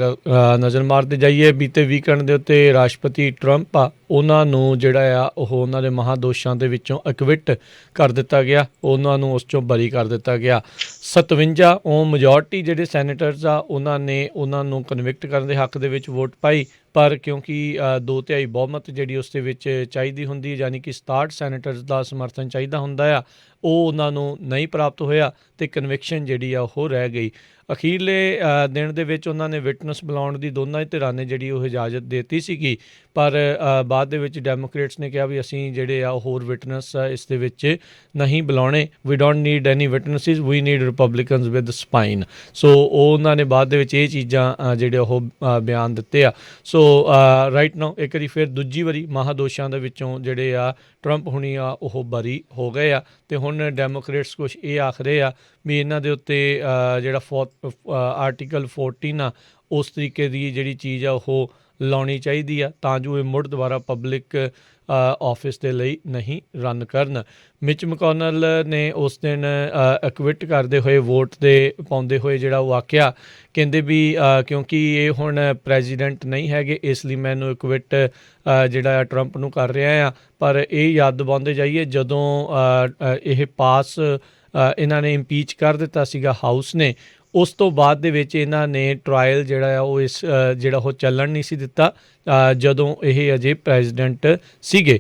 ਨਜ਼ਰ ਮਾਰਦੇ ਜਾਈਏ। ਬੀਤੇ ਵੀਕਐਂਡ ਦੇ ਉੱਤੇ ਰਾਸ਼ਟਰਪਤੀ ਟਰੰਪ ਆ ਉਹਨਾਂ ਨੂੰ ਜਿਹੜਾ ਆ ਉਹ ਉਹਨਾਂ ਦੇ ਮਹਾਦੋਸ਼ਾਂ ਦੇ ਵਿੱਚੋਂ ਐਕਵਿਟ ਕਰ ਦਿੱਤਾ ਗਿਆ, ਉਹਨਾਂ ਨੂੰ ਉਸ 'ਚੋਂ ਬਰੀ ਕਰ ਦਿੱਤਾ ਗਿਆ। 57 ਉਹ ਮੈਜੋਰਟੀ ਜਿਹੜੇ ਸੈਨੇਟਰਸ ਆ ਉਹਨਾਂ ਨੇ ਉਹਨਾਂ ਨੂੰ ਕਨਵਿਕਟ ਕਰਨ ਦੇ ਹੱਕ ਦੇ ਵਿੱਚ ਵੋਟ ਪਾਈ, ਪਰ ਕਿਉਂਕਿ 2/3 ਬਹੁਮਤ ਜਿਹੜੀ ਉਸ ਦੇ ਵਿੱਚ ਚਾਹੀਦੀ ਹੁੰਦੀ, ਯਾਨੀ ਕਿ 67 ਸੈਨੇਟਰਸ ਦਾ ਸਮਰਥਨ ਚਾਹੀਦਾ ਹੁੰਦਾ ਆ, ਉਹ ਉਹਨਾਂ ਨੂੰ ਨਹੀਂ ਪ੍ਰਾਪਤ ਹੋਇਆ ਅਤੇ ਕਨਵਿਕਸ਼ਨ ਜਿਹੜੀ ਆ ਉਹ ਰਹਿ ਗਈ। ਅਖੀਰਲੇ ਦਿਨ ਦੇ ਵਿੱਚ ਉਹਨਾਂ ਨੇ ਵਿਟਨੈਸ ਬੁਲਾਉਣ ਦੀ ਦੋਨਾਂ ਹੀ ਧਿਰਾਂ ਨੇ ਜਿਹੜੀ ਉਹ ਇਜਾਜ਼ਤ ਦੇ ਦਿੱਤੀ ਸੀਗੀ, ਪਰ ਬਾਅਦ ਦੇ ਵਿੱਚ ਡੈਮੋਕ੍ਰੇਟਸ ਨੇ ਕਿਹਾ ਵੀ ਅਸੀਂ ਜਿਹੜੇ ਆ ਉਹ ਹੋਰ ਵਿਟਨੈਸ ਇਸ ਦੇ ਵਿੱਚ ਨਹੀਂ ਬੁਲਾਉਣੇ। We don't need any witnesses, we need Republicans with spine. So ਉਹਨਾਂ ਨੇ ਬਾਅਦ ਦੇ ਵਿੱਚ ਇਹ ਚੀਜ਼ਾਂ ਜਿਹੜੇ ਉਹ ਬਿਆਨ ਦਿੱਤੇ ਆ। ਸੋ ਰਾਈਟ ਨਾਓ ਇੱਕ ਵਾਰੀ ਫਿਰ ਦੂਜੀ ਵਾਰੀ ਮਹਾਦੋਸ਼ਾਂ ਦੇ ਵਿੱਚੋਂ ਜਿਹੜੇ ਆ ਟਰੰਪ ਹੁਣੀ ਆ ਉਹ ਬਰੀ ਹੋ ਗਏ ਆ ਅਤੇ ਹੁਣ ਡੈਮੋਕ੍ਰੇਟਸ ਕੁਛ ਇਹ ਆਖ ਰਹੇ ਆ ਵੀ ਇਹਨਾਂ ਦੇ ਉੱਤੇ ਜਿਹੜਾ ਆਰਟੀਕਲ 14 ਆ ਉਸ ਤਰੀਕੇ ਦੀ ਜਿਹੜੀ ਚੀਜ਼ ਆ ਉਹ ਲਾਉਣੀ ਚਾਹੀਦੀ ਆ ਤਾਂ ਜੋ ਇਹ ਮੁੜ ਦੁਬਾਰਾ ਪਬਲਿਕ ਆਫਿਸ ਦੇ ਲਈ ਨਹੀਂ ਰਨ ਕਰਨ। ਮਿਚ ਮਕੋਨਲ ਨੇ ਉਸ ਦਿਨ ਐਕਵਿਟ ਕਰਦੇ ਹੋਏ ਵੋਟ ਦੇ ਪਾਉਂਦੇ ਹੋਏ ਜਿਹੜਾ ਉਹ ਆਖਿਆ, ਕਹਿੰਦੇ ਵੀ ਕਿਉਂਕਿ ਇਹ ਹੁਣ ਪ੍ਰੈਜ਼ੀਡੈਂਟ ਨਹੀਂ ਹੈਗੇ ਇਸ ਲਈ ਮੈਨੂੰ ਐਕਵਿਟ ਜਿਹੜਾ ਆ ਟਰੰਪ ਨੂੰ ਕਰ ਰਿਹਾ ਆ। ਪਰ ਇਹ ਯਾਦ ਦਿਵਾਉਂਦੇ ਜਾਈਏ ਜਦੋਂ ਇਹ ਪਾਸ ਇਹਨਾਂ ਨੇ ਇੰਪੀਚ ਕਰ ਦਿੱਤਾ ਸੀਗਾ ਹਾਊਸ ਨੇ, ਉਸ ਤੋਂ ਬਾਅਦ ਦੇ ਵਿੱਚ ਇਹਨਾਂ ਨੇ ਟਰਾਇਲ ਜਿਹੜਾ ਆ ਉਹ ਜਿਹੜਾ ਉਹ ਚੱਲਣ ਨਹੀਂ ਸੀ ਦਿੱਤਾ ਜਦੋਂ ਇਹ ਅਜੇ ਪ੍ਰੈਜ਼ੀਡੈਂਟ ਸੀਗੇ।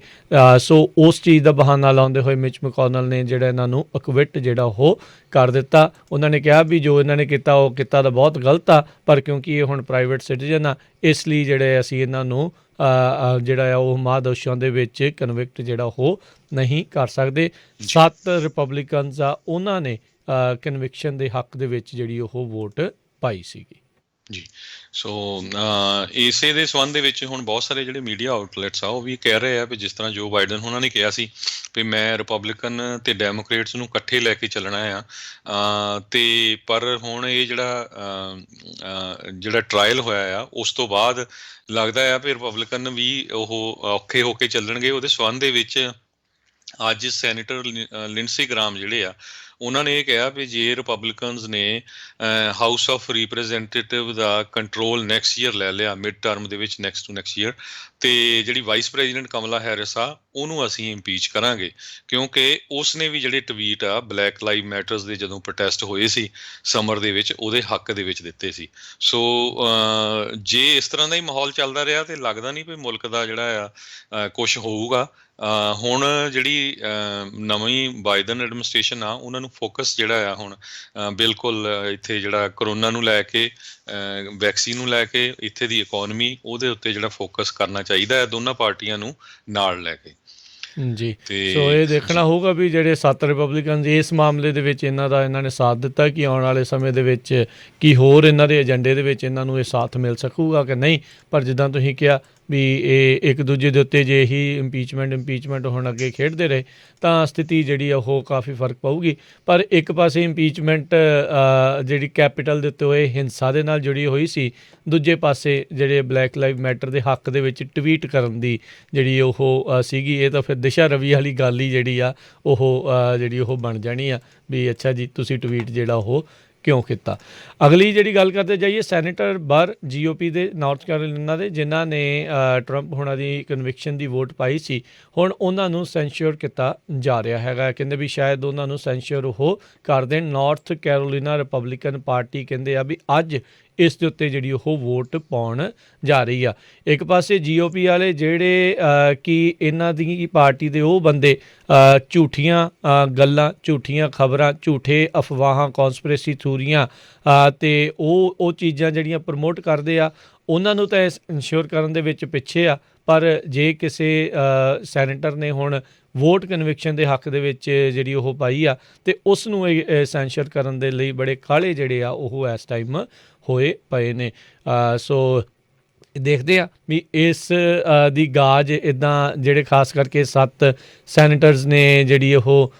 ਸੋ ਉਸ ਚੀਜ਼ ਦਾ ਬਹਾਨਾ ਲਾਉਂਦੇ ਹੋਏ ਮਿਚ ਮਕੋਨਲ ਨੇ ਜਿਹੜਾ ਇਹਨਾਂ ਨੂੰ ਐਕਵਿਟ ਜਿਹੜਾ ਉਹ ਕਰ ਦਿੱਤਾ। ਉਹਨਾਂ ਨੇ ਕਿਹਾ ਵੀ ਜੋ ਇਹਨਾਂ ਨੇ ਕੀਤਾ ਉਹ ਕੀਤਾ ਤਾਂ ਬਹੁਤ ਗਲਤ ਆ, ਪਰ ਕਿਉਂਕਿ ਇਹ ਹੁਣ ਪ੍ਰਾਈਵੇਟ ਸਿਟੀਜ਼ਨ ਆ ਇਸ ਲਈ ਜਿਹੜੇ ਅਸੀਂ ਇਹਨਾਂ ਨੂੰ ਜਿਹੜਾ ਆ ਉਹ ਮਹਾਦੋਸ਼ਾਂ ਦੇ ਵਿੱਚ ਕਨਵਿਕਟ ਜਿਹੜਾ ਉਹ ਨਹੀਂ ਕਰ ਸਕਦੇ। 7 ਰਿਪਬਲਿਕਨਸ ਆ ਉਹਨਾਂ ਨੇ ਕਨਵਿਕਸ਼ਨ ਦੇ ਹੱਕ ਦੇ ਵਿੱਚ ਜਿਹੜੀ ਉਹ ਵੋਟ ਪਾਈ ਸੀਗੀ। ਜੀ। ਸੋ ਇਸੇ ਦੇ ਸੰਬੰਧ ਦੇ ਵਿੱਚ ਹੁਣ ਬਹੁਤ ਸਾਰੇ ਜਿਹੜੇ ਮੀਡੀਆ ਆਊਟਲੈਟਸ ਆ ਉਹ ਵੀ ਕਹਿ ਰਹੇ ਆ ਵੀ ਜਿਸ ਤਰ੍ਹਾਂ ਜੋ ਬਾਈਡਨ ਉਹਨਾਂ ਨੇ ਕਿਹਾ ਸੀ ਵੀ ਮੈਂ ਰਿਪਬਲਿਕਨ ਅਤੇ ਡੈਮੋਕ੍ਰੇਟਸ ਨੂੰ ਇਕੱਠੇ ਲੈ ਕੇ ਚੱਲਣਾ ਆ, ਅਤੇ ਪਰ ਹੁਣ ਇਹ ਜਿਹੜਾ ਟਰਾਇਲ ਹੋਇਆ ਆ ਉਸ ਤੋਂ ਬਾਅਦ ਲੱਗਦਾ ਆ ਵੀ ਰਿਪਬਲਿਕਨ ਵੀ ਉਹ ਔਖੇ ਹੋ ਕੇ ਚੱਲਣਗੇ। ਉਹਦੇ ਸੰਬੰਧ ਦੇ ਵਿੱਚ ਅੱਜ ਸੈਨੇਟਰ ਲਿੰਡਸੀ ਗ੍ਰਾਮ ਜਿਹੜੇ ਆ ਉਹਨਾਂ ਨੇ ਇਹ ਕਿਹਾ ਵੀ ਜੇ ਰਿਪਬਲਿਕਨਸ ਨੇ house of representative the control next year ਲੈ ਲਿਆ, ਮਿਡ ਟਰਮ ਦੇ ਵਿੱਚ ਨੈਕਸਟ ਟੂ ਨੈਕਸਟ ਈਅਰ, ਅਤੇ ਜਿਹੜੀ ਵਾਈਸ ਪ੍ਰੈਜ਼ੀਡੈਂਟ ਕਮਲਾ ਹੈਰਿਸ ਆ ਉਹਨੂੰ ਅਸੀਂ ਇੰਪੀਚ ਕਰਾਂਗੇ ਕਿਉਂਕਿ ਉਸ ਨੇ ਵੀ ਜਿਹੜੇ ਟਵੀਟ ਆ ਬਲੈਕ ਲਾਈਵ ਮੈਟਰਸ ਦੇ ਜਦੋਂ ਪ੍ਰੋਟੈਸਟ ਹੋਏ ਸੀ ਸਮਰ ਦੇ ਵਿੱਚ ਉਹਦੇ ਹੱਕ ਦੇ ਵਿੱਚ ਦਿੱਤੇ ਸੀ। ਸੋ ਜੇ ਇਸ ਤਰ੍ਹਾਂ ਦਾ ਹੀ ਮਾਹੌਲ ਚੱਲਦਾ ਰਿਹਾ ਤਾਂ ਲੱਗਦਾ ਨਹੀਂ ਵੀ ਮੁਲਕ ਦਾ ਜਿਹੜਾ ਆ ਕੁਛ ਹੋਊਗਾ। ਹੁਣ ਜਿਹੜੀ ਨਵੀਂ ਬਾਈਡਨ ਐਡਮਿਨਿਸਟ੍ਰੇਸ਼ਨ ਆ ਉਹਨਾਂ ਨੂੰ ਫੋਕਸ ਜਿਹੜਾ ਆ ਹੁਣ ਬਿਲਕੁਲ ਇੱਥੇ ਜਿਹੜਾ ਕਰੋਨਾ ਨੂੰ ਲੈ ਕੇ, ਵੈਕਸੀਨ ਨੂੰ ਲੈ ਕੇ, ਇੱਥੇ ਦੀ ਇਕੋਨਮੀ, ਉਹਦੇ ਉੱਤੇ ਜਿਹੜਾ ਫੋਕਸ ਕਰਨਾ ਚਾਹੀਦਾ ਹੈ ਦੋਨਾਂ ਪਾਰਟੀਆਂ ਨੂੰ ਨਾਲ ਲੈ ਕੇ। ਜੀ। ਸੋ ਇਹ ਦੇਖਣਾ ਹੋਊਗਾ ਵੀ ਜਿਹੜੇ 7 ਰਿਪਬਲਿਕਨਸ ਇਸ ਮਾਮਲੇ ਦੇ ਵਿੱਚ ਇਹਨਾਂ ਨੇ ਸਾਥ ਦਿੱਤਾ ਕਿ ਆਉਣ ਵਾਲੇ ਸਮੇਂ ਦੇ ਵਿੱਚ ਕੀ ਹੋਰ ਇਹਨਾਂ ਦੇ ਏਜੰਡੇ ਦੇ ਵਿੱਚ ਇਹਨਾਂ ਨੂੰ ਇਹ ਸਾਥ ਮਿਲ ਸਕੂਗਾ ਕਿ ਨਹੀਂ। ਪਰ ਜਿੱਦਾਂ ਤੁਸੀਂ ਕਿਹਾ ਵੀ ਇਹ ਇੱਕ ਦੂਜੇ ਦੇ ਉੱਤੇ ਜੇ ਇਹੀ ਇੰਪੀਚਮੈਂਟ ਹੁਣ ਅੱਗੇ ਖੇਡਦੇ ਰਹੇ ਤਾਂ ਸਥਿਤੀ ਜਿਹੜੀ ਆ ਉਹ ਕਾਫੀ ਫਰਕ ਪਊਗੀ। ਪਰ ਇੱਕ ਪਾਸੇ ਇੰਪੀਚਮੈਂਟ ਜਿਹੜੀ ਕੈਪੀਟਲ ਦੇ ਉੱਤੇ ਹੋਏ ਹਿੰਸਾ ਦੇ ਨਾਲ ਜੁੜੀ ਹੋਈ ਸੀ, ਦੂਜੇ ਪਾਸੇ ਜਿਹੜੇ ਬਲੈਕ ਲਾਈਵ ਮੈਟਰ ਦੇ ਹੱਕ ਦੇ ਵਿੱਚ ਟਵੀਟ ਕਰਨ ਦੀ ਜਿਹੜੀ ਉਹ ਸੀਗੀ, ਇਹ ਤਾਂ ਫਿਰ ਦਿਸ਼ਾ ਰਵੀ ਵਾਲੀ ਗੱਲ ਹੀ ਜਿਹੜੀ ਆ ਉਹ ਬਣ ਜਾਣੀ ਆ ਵੀ ਅੱਛਾ ਜੀ ਤੁਸੀਂ ਟਵੀਟ ਜਿਹੜਾ ਉਹ ਕਿਉਂ ਕੀਤਾ। ਅਗਲੀ ਜਿਹੜੀ ਗੱਲ ਕਰਦੇ ਜਾਈਏ ਸੈਨੇਟਰ ਬਰ GOP ਦੇ ਨਾਰਥ ਕੈਰੋਲੀਨਾ ਦੇ, ਜਿਨ੍ਹਾਂ ਨੇ ਟਰੰਪ ਹੋਣਾ ਦੀ ਕਨਵਿਕਸ਼ਨ ਦੀ ਵੋਟ ਪਾਈ ਸੀ, ਹੁਣ ਉਹਨਾਂ ਨੂੰ ਸੈਂਸ਼ਰ ਕੀਤਾ ਜਾ ਰਿਹਾ ਹੈਗਾ। ਕਹਿੰਦੇ ਵੀ ਸ਼ਾਇਦ ਉਹਨਾਂ ਨੂੰ ਸੈਂਸ਼ਰ ਉਹ ਕਰ ਦੇਣ। ਨਾਰਥ ਕੈਰੋਲੀਨਾ ਰਿਪਬਲਿਕਨ ਪਾਰਟੀ ਕਹਿੰਦੇ ਆ ਵੀ ਅੱਜ ਇਸ ਦੇ ਉੱਤੇ ਜਿਹੜੀ ਉਹ ਵੋਟ ਪਾਉਣ ਜਾ ਰਹੀ ਆ। ਇੱਕ ਪਾਸੇ GOP ਵਾਲੇ ਜਿਹੜੇ ਕਿ ਇਹਨਾਂ ਦੀ ਪਾਰਟੀ ਦੇ ਉਹ ਬੰਦੇ ਝੂਠੀਆਂ ਗੱਲਾਂ, ਝੂਠੀਆਂ ਖਬਰਾਂ, ਝੂਠੇ ਅਫਵਾਹਾਂ, ਕੌਨਸਪੀਰੇਸੀ ਥਿਊਰੀਆਂ ਅਤੇ ਉਹ ਚੀਜ਼ਾਂ ਜਿਹੜੀਆਂ ਪ੍ਰਮੋਟ ਕਰਦੇ ਆ, ਉਹਨਾਂ ਨੂੰ ਤਾਂ ਇੰਸ਼ੋਰ ਕਰਨ ਦੇ ਵਿੱਚ ਪਿੱਛੇ ਆ। ਪਰ ਜੇ ਕਿਸੇ ਸੈਨੇਟਰ ਨੇ ਹੁਣ ਵੋਟ ਕਨਵਿਕਸ਼ਨ ਦੇ ਹੱਕ ਦੇ ਵਿੱਚ ਜਿਹੜੀ ਉਹ ਪਾਈ ਆ ਅਤੇ ਉਸ ਨੂੰ ਸੈਂਸ਼ਰ ਕਰਨ ਦੇ ਲਈ ਬੜੇ ਕਾਹਲੇ ਜਿਹੜੇ ਆ ਉਹ ਇਸ ਟਾਈਮ ਹੋਏ ਪਏ ਨੇ। ਸੋ ਦੇਖਦੇ ਆ ਵੀ ਇਸ ਦੀ ਗਾਜ ਇੱਦਾਂ ਜਿਹੜੇ ਖਾਸ ਕਰਕੇ 7 ਸੈਨੇਟਰਸ ਨੇ ਜਿਹੜੀ ਉਹ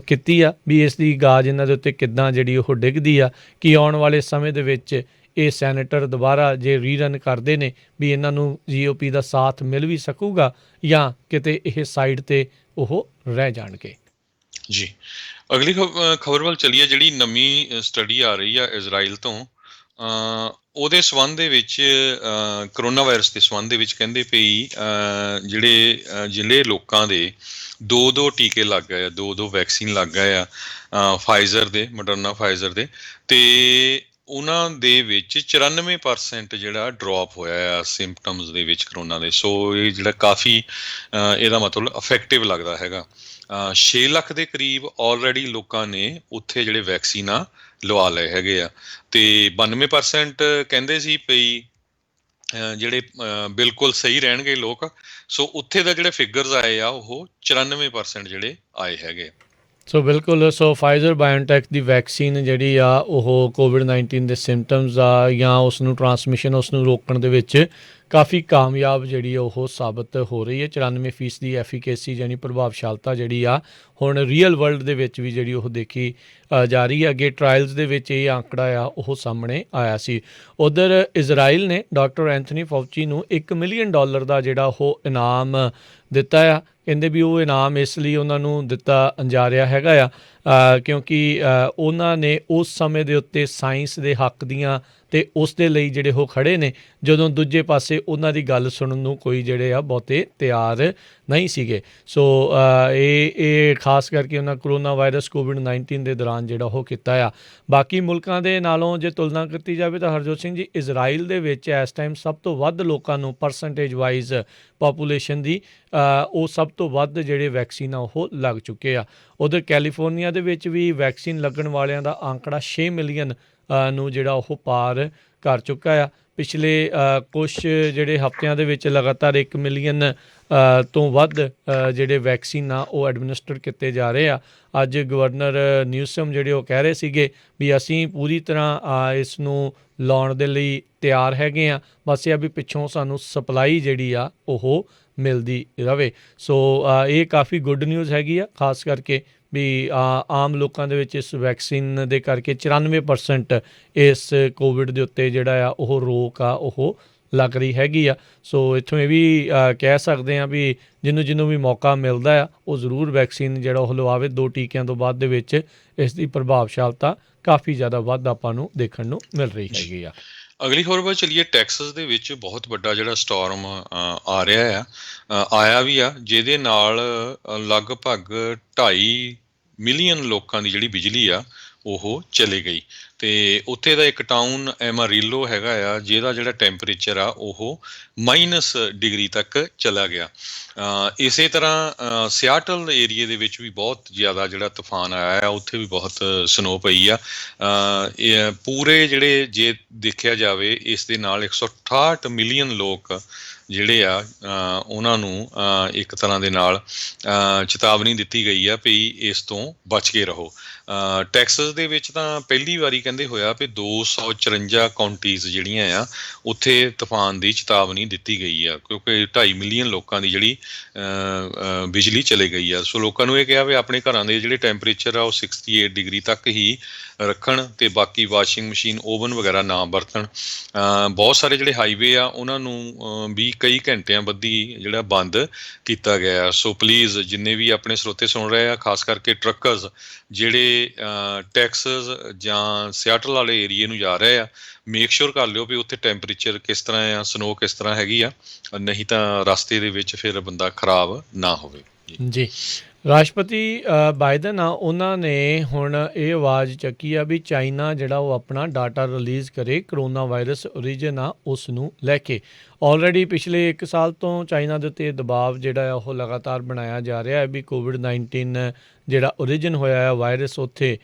ਕੀਤੀ ਆ, ਵੀ ਇਸ ਦੀ ਗਾਜ ਇਹਨਾਂ ਦੇ ਉੱਤੇ ਕਿੱਦਾਂ ਜਿਹੜੀ ਉਹ ਡਿੱਗਦੀ ਆ, ਕਿ ਆਉਣ ਵਾਲੇ ਸਮੇਂ ਦੇ ਵਿੱਚ ਇਹ ਸੈਨੇਟਰ ਦੁਬਾਰਾ ਜੇ ਰੀਰਨ ਕਰਦੇ ਨੇ ਵੀ ਇਹਨਾਂ ਨੂੰ GOP ਦਾ ਸਾਥ ਮਿਲ ਵੀ ਸਕੂਗਾ ਜਾਂ ਕਿਤੇ ਇਹ ਸਾਈਡ 'ਤੇ ਉਹ ਰਹਿ ਜਾਣਗੇ। ਜੀ, ਅਗਲੀ ਖਬਰ ਵੱਲ ਚੱਲੀਏ। ਜਿਹੜੀ ਨਵੀਂ ਸਟੱਡੀ ਆ ਰਹੀ ਆ ਇਜ਼ਰਾਈਲ ਤੋਂ, ਉਹਦੇ ਸੰਬੰਧ ਦੇ ਵਿੱਚ ਕਰੋਨਾ ਵਾਇਰਸ ਦੇ ਸੰਬੰਧ ਦੇ ਵਿੱਚ ਕਹਿੰਦੇ ਪਈ ਜਿਹੜੇ ਲੋਕਾਂ ਦੇ 2 ਟੀਕੇ ਲੱਗ ਗਏ ਆ, 2 ਵੈਕਸੀਨ ਲੱਗ ਗਏ ਆ ਫਾਈਜ਼ਰ ਦੇ, ਮੋਡਰਨਾ ਫਾਈਜ਼ਰ ਦੇ, ਅਤੇ ਉਹਨਾਂ ਦੇ ਵਿੱਚ 94% ਜਿਹੜਾ ਡਰੋਪ ਹੋਇਆ ਆ ਸਿੰਪਟਮਸ ਦੇ ਵਿੱਚ ਕਰੋਨਾ ਦੇ। ਸੋ ਇਹ ਜਿਹੜਾ ਕਾਫੀ ਇਹਦਾ ਮਤਲਬ ਇਫੈਕਟਿਵ ਲੱਗਦਾ ਹੈਗਾ। 6 ਲੱਖ ਦੇ ਕਰੀਬ ਆਲਰੇਡੀ ਲੋਕਾਂ ਨੇ ਉੱਥੇ ਜਿਹੜੇ ਵੈਕਸੀਨ ਆ ਲਵਾ ਲਏ ਹੈਗੇ ਆ, ਅਤੇ 92% ਕਹਿੰਦੇ ਸੀ ਪਈ ਜਿਹੜੇ ਬਿਲਕੁਲ ਸਹੀ ਰਹਿਣਗੇ ਲੋਕ। ਸੋ ਉੱਥੇ ਦਾ ਜਿਹੜੇ ਫਿਗਰਸ ਆਏ ਆ ਉਹ 94% ਜਿਹੜੇ ਆਏ ਹੈਗੇ। ਸੋ ਬਿਲਕੁਲ, ਸੋ ਫਾਈਜ਼ਰ ਬਾਇਓਨਟੈਕ ਦੀ ਵੈਕਸੀਨ ਜਿਹੜੀ ਆ ਉਹ ਕੋਵਿਡ-19 ਦੇ ਸਿੰਪਟਮਸ ਆ ਜਾਂ ਉਸ ਨੂੰ ਟਰਾਂਸਮਿਸ਼ਨ ਉਸ ਨੂੰ ਰੋਕਣ ਦੇ ਵਿੱਚ ਕਾਫੀ ਕਾਮਯਾਬ ਜਿਹੜੀ ਉਹ ਸਾਬਤ ਹੋ ਰਹੀ ਹੈ। 94% ਦੀ ਐਫੀਕੇਸੀ ਯਾਨੀ ਪ੍ਰਭਾਵਸ਼ਾਲਤਾ ਜਿਹੜੀ ਆ ਹੁਣ ਰੀਅਲ ਵਰਲਡ ਦੇ ਵਿੱਚ ਵੀ ਜਿਹੜੀ ਉਹ ਦੇਖੀ ਜਾ ਰਹੀ ਹੈ। ਅੱਗੇ ਟਰਾਇਲਸ ਦੇ ਵਿੱਚ ਇਹ ਆંકੜਾ ਆ ਉਹ ਸਾਹਮਣੇ ਆਇਆ ਸੀ। ਉੱਧਰ ਇਜ਼ਰਾਈਲ ਨੇ ਡਾਕਟਰ ਐਂਥਨੀ ਫਾਊਚੀ ਨੂੰ $1 ਮਿਲੀਅਨ ਦਾ ਜਿਹੜਾ ਉਹ ਇਨਾਮ ਦਿੱਤਾ ਆ। ਕਹਿੰਦੇ ਵੀ ਉਹ ਇਨਾਮ ਇਸ ਲਈ ਉਹਨਾਂ ਨੂੰ ਦਿੱਤਾ ਜਾ ਰਿਹਾ ਹੈਗਾ ਆ ਕਿਉਂਕਿ ਉਹਨਾਂ ਨੇ ਉਸ ਸਮੇਂ ਦੇ ਉੱਤੇ ਸਾਇੰਸ ਦੇ ਹੱਕ ਦੀਆਂ ਅਤੇ ਉਸ ਦੇ ਲਈ ਜਿਹੜੇ ਉਹ ਖੜ੍ਹੇ ਨੇ, ਜਦੋਂ ਦੂਜੇ ਪਾਸੇ ਉਹਨਾਂ ਦੀ ਗੱਲ ਸੁਣਨ ਨੂੰ ਕੋਈ ਜਿਹੜੇ ਆ ਬਹੁਤੇ ਤਿਆਰ ਨਹੀਂ ਸੀਗੇ। ਸੋ ਇਹ ਖਾਸ ਕਰਕੇ ਉਹਨਾਂ ਕਰੋਨਾ ਵਾਇਰਸ ਕੋਵਿਡ-19 ਦੇ ਦੌਰਾਨ ਜਿਹੜਾ ਉਹ ਕੀਤਾ ਆ। ਬਾਕੀ ਮੁਲਕਾਂ ਦੇ ਨਾਲੋਂ ਜੇ ਤੁਲਨਾ ਕੀਤੀ ਜਾਵੇ ਤਾਂ ਹਰਜੋਤ ਸਿੰਘ ਜੀ, ਇਜ਼ਰਾਈਲ ਦੇ ਵਿੱਚ ਇਸ ਟਾਈਮ ਸਭ ਤੋਂ ਵੱਧ ਲੋਕਾਂ ਨੂੰ ਪਰਸੈਂਟੇਜ ਵਾਈਜ਼ ਪਾਪੂਲੇਸ਼ਨ ਦੀ ਉਹ ਸਭ ਤੋਂ ਵੱਧ ਜਿਹੜੇ ਵੈਕਸੀਨ ਆ ਉਹ ਲੱਗ ਚੁੱਕੇ ਆ। ਉੱਧਰ ਕੈਲੀਫੋਰਨੀਆ ਦੇ ਵਿੱਚ ਵੀ ਵੈਕਸੀਨ ਲੱਗਣ ਵਾਲਿਆਂ ਦਾ ਆંકੜਾ 6 ਮਿਲੀਅਨ ਨੂੰ ਜਿਹੜਾ ਉਹ ਪਾਰ ਕਰ ਚੁੱਕਾ ਆ। ਪਿਛਲੇ ਕੁਛ ਜਿਹੜੇ ਹਫ਼ਤਿਆਂ ਦੇ ਵਿੱਚ ਲਗਾਤਾਰ 1 ਮਿਲੀਅਨ ਤੋਂ ਵੱਧ ਜਿਹੜੇ ਵੈਕਸੀਨ ਆ ਉਹ ਐਡਮਿਨਿਸਟਰ ਕੀਤੇ ਜਾ ਰਹੇ ਆ। ਅੱਜ ਗਵਰਨਰ ਨਿਊਸਮ ਜਿਹੜੇ ਉਹ ਕਹਿ ਰਹੇ ਸੀਗੇ ਵੀ ਅਸੀਂ ਪੂਰੀ ਤਰ੍ਹਾਂ ਇਸ ਨੂੰ ਲਾਉਣ ਦੇ ਲਈ ਤਿਆਰ ਹੈਗੇ ਆ, ਬਸ ਇਹ ਆ ਵੀ ਪਿੱਛੋਂ ਸਾਨੂੰ ਸਪਲਾਈ ਜਿਹੜੀ ਆ ਉਹ ਮਿਲਦੀ ਰਵੇ। ਸੋ ਇਹ ਕਾਫੀ ਗੁੱਡ ਨਿਊਜ਼ ਹੈਗੀ ਆ, ਖਾਸ ਕਰਕੇ ਵੀ ਆਮ ਲੋਕਾਂ ਦੇ ਵਿੱਚ ਇਸ ਵੈਕਸੀਨ ਦੇ ਕਰਕੇ 94% ਇਸ ਕੋਵਿਡ ਦੇ ਉੱਤੇ ਜਿਹੜਾ ਆ ਉਹ ਰੋਕ ਆ ਉਹ ਲੱਗ ਰਹੀ ਹੈਗੀ ਆ। ਸੋ ਇੱਥੋਂ ਇਹ ਵੀ ਕਹਿ ਸਕਦੇ ਹਾਂ ਵੀ ਜਿਹਨੂੰ ਵੀ ਮੌਕਾ ਮਿਲਦਾ ਆ ਉਹ ਜ਼ਰੂਰ ਵੈਕਸੀਨ ਜਿਹੜਾ ਉਹ ਲਵਾਵੇ। 2 ਟੀਕਿਆਂ ਤੋਂ ਬਾਅਦ ਦੇ ਵਿੱਚ ਇਸ ਦੀ ਪ੍ਰਭਾਵਸ਼ਾਲਤਾ ਕਾਫੀ ਜ਼ਿਆਦਾ ਵੱਧ ਆਪਾਂ ਨੂੰ ਦੇਖਣ ਨੂੰ ਮਿਲ ਰਹੀ ਹੈਗੀ ਆ। ਅਗਲੀ ਖਬਰ ਵੱਲ ਚੱਲੀਏ। ਟੈਕਸਸ ਦੇ ਵਿੱਚ ਬਹੁਤ ਵੱਡਾ ਜਿਹੜਾ ਸਟੋਰਮ ਆ ਰਿਹਾ ਆਇਆ ਵੀ ਆ, ਜਿਹਦੇ ਨਾਲ ਲਗਭਗ 2.5 ਮਿਲੀਅਨ ਲੋਕਾਂ ਦੀ ਜਿਹੜੀ ਬਿਜਲੀ ਆ ਉਹ ਚਲੀ ਗਈ। ਅਤੇ ਉੱਥੇ ਦਾ ਇੱਕ ਟਾਊਨ ਐਮਾਰੀਲੋ ਹੈਗਾ ਆ, ਜਿਹਦਾ ਜਿਹੜਾ ਟੈਂਪਰੇਚਰ ਆ ਉਹ -ਡਿਗਰੀ ਤੱਕ ਚਲਾ ਗਿਆ। ਇਸੇ ਤਰ੍ਹਾਂ ਸਿਆਟਲ ਏਰੀਏ ਦੇ ਵਿੱਚ ਵੀ ਬਹੁਤ ਜ਼ਿਆਦਾ ਜਿਹੜਾ ਤੂਫਾਨ ਆਇਆ ਆ, ਉੱਥੇ ਵੀ ਬਹੁਤ ਸਨੋ ਪਈ ਆ। ਪੂਰੇ ਜਿਹੜੇ ਜੇ ਦੇਖਿਆ ਜਾਵੇ ਇਸ ਦੇ ਨਾਲ 168 ਮਿਲੀਅਨ ਲੋਕ ਜਿਹੜੇ ਆ ਉਹਨਾਂ ਨੂੰ ਇੱਕ ਤਰ੍ਹਾਂ ਦੇ ਨਾਲ ਚੇਤਾਵਨੀ ਦਿੱਤੀ ਗਈ ਆ ਵੀ ਇਸ ਤੋਂ ਬਚ ਕੇ ਰਹੋ। ਟੈਕਸਸ ਦੇ ਵਿੱਚ ਤਾਂ ਪਹਿਲੀ ਵਾਰੀ ਕਹਿੰਦੇ ਹੋਇਆ ਵੀ 254 ਕਾਉਂਟੀਜ਼ ਜਿਹੜੀਆਂ ਆ ਉੱਥੇ ਤੂਫਾਨ ਦੀ ਚੇਤਾਵਨੀ ਦਿੱਤੀ ਗਈ ਆ, ਕਿਉਂਕਿ 2.5 ਮਿਲੀਅਨ ਲੋਕਾਂ ਦੀ ਜਿਹੜੀ ਬਿਜਲੀ ਚਲੇ ਗਈ ਆ। ਸੋ ਲੋਕਾਂ ਨੂੰ ਇਹ ਕਿਹਾ ਵੀ ਆਪਣੇ ਘਰਾਂ ਦੇ ਜਿਹੜੇ ਟੈਂਪਰੇਚਰ ਆ ਉਹ 68 ਡਿਗਰੀ ਤੱਕ ਹੀ ਰੱਖਣ ਅਤੇ ਬਾਕੀ ਵਾਸ਼ਿੰਗ ਮਸ਼ੀਨ, ਓਵਨ ਵਗੈਰਾ ਨਾ ਵਰਤਣ। ਬਹੁਤ ਸਾਰੇ ਜਿਹੜੇ ਹਾਈਵੇ ਆ ਉਹਨਾਂ ਨੂੰ ਵੀ ਕਈ ਘੰਟਿਆਂ ਬੱਧੀ ਜਿਹੜਾ ਬੰਦ ਕੀਤਾ ਗਿਆ। ਸੋ ਪਲੀਜ਼ ਜਿੰਨੇ ਵੀ ਆਪਣੇ ਸਰੋਤੇ ਸੁਣ ਰਹੇ ਆ, ਖਾਸ ਕਰਕੇ ਟਰੱਕਰਸ ਜਿਹੜੇ ਟੈਕਸਸ ਜਾਂ ਸਿਆਟਲ ਵਾਲੇ ਏਰੀਏ ਨੂੰ ਜਾ ਰਹੇ ਆ, ਮੇਕ ਸ਼ੋਰ ਕਰ ਲਿਓ ਵੀ ਉੱਥੇ ਟੈਂਪਰੇਚਰ ਕਿਸ ਤਰ੍ਹਾਂ ਆ, ਸਨੋ ਕਿਸ ਤਰ੍ਹਾਂ ਹੈਗੀ ਆ, ਨਹੀਂ ਤਾਂ ਰਸਤੇ ਦੇ ਵਿੱਚ ਫਿਰ ਬੰਦਾ ਖਰਾਬ ਨਾ ਹੋਵੇ। ਜੀ ਰਾਸ਼ਟਰਪਤੀ ਬਾਈਡਨ ਆ ਉਹਨਾਂ ਨੇ ਹੁਣ ਇਹ ਆਵਾਜ਼ ਚੱਕੀ ਆ ਵੀ ਚਾਈਨਾ ਜਿਹੜਾ ਉਹ ਆਪਣਾ ਡਾਟਾ ਰਿਲੀਜ਼ ਕਰੇ ਕਰੋਨਾ ਵਾਇਰਸ ਓਰੀਜਨ ਆ ਉਸ ਨੂੰ ਲੈ ਕੇ। ਆਲਰੇਡੀ ਪਿਛਲੇ 1 ਸਾਲ ਤੋਂ ਚਾਈਨਾ ਦੇ ਉੱਤੇ ਦਬਾਅ ਜਿਹੜਾ ਆ ਉਹ ਲਗਾਤਾਰ ਬਣਾਇਆ ਜਾ ਰਿਹਾ ਹੈ ਵੀ ਕੋਵਿਡ-19 ਜਿਹੜਾ ਓਰੀਜਨ ਹੋਇਆ ਆ ਵਾਇਰਸ ਉੱਥੇ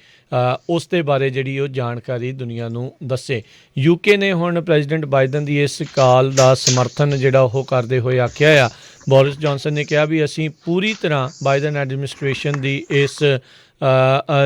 ਉਸ ਦੇ ਬਾਰੇ ਜਿਹੜੀ ਉਹ ਜਾਣਕਾਰੀ ਦੁਨੀਆ ਨੂੰ ਦੱਸੇ। ਯੂਕੇ ਨੇ ਹੁਣ ਪ੍ਰੈਜ਼ੀਡੈਂਟ ਬਾਈਡਨ ਦੀ ਇਸ ਕਾਲ ਦਾ ਸਮਰਥਨ ਜਿਹੜਾ ਉਹ ਕਰਦੇ ਹੋਏ ਆਖਿਆ ਆ। ਬੋਰਿਸ ਜੌਨਸਨ ਨੇ ਕਿਹਾ ਵੀ ਅਸੀਂ ਪੂਰੀ ਤਰ੍ਹਾਂ ਬਾਈਡਨ ਐਡਮਿਨਿਸਟ੍ਰੇਸ਼ਨ ਦੀ ਇਸ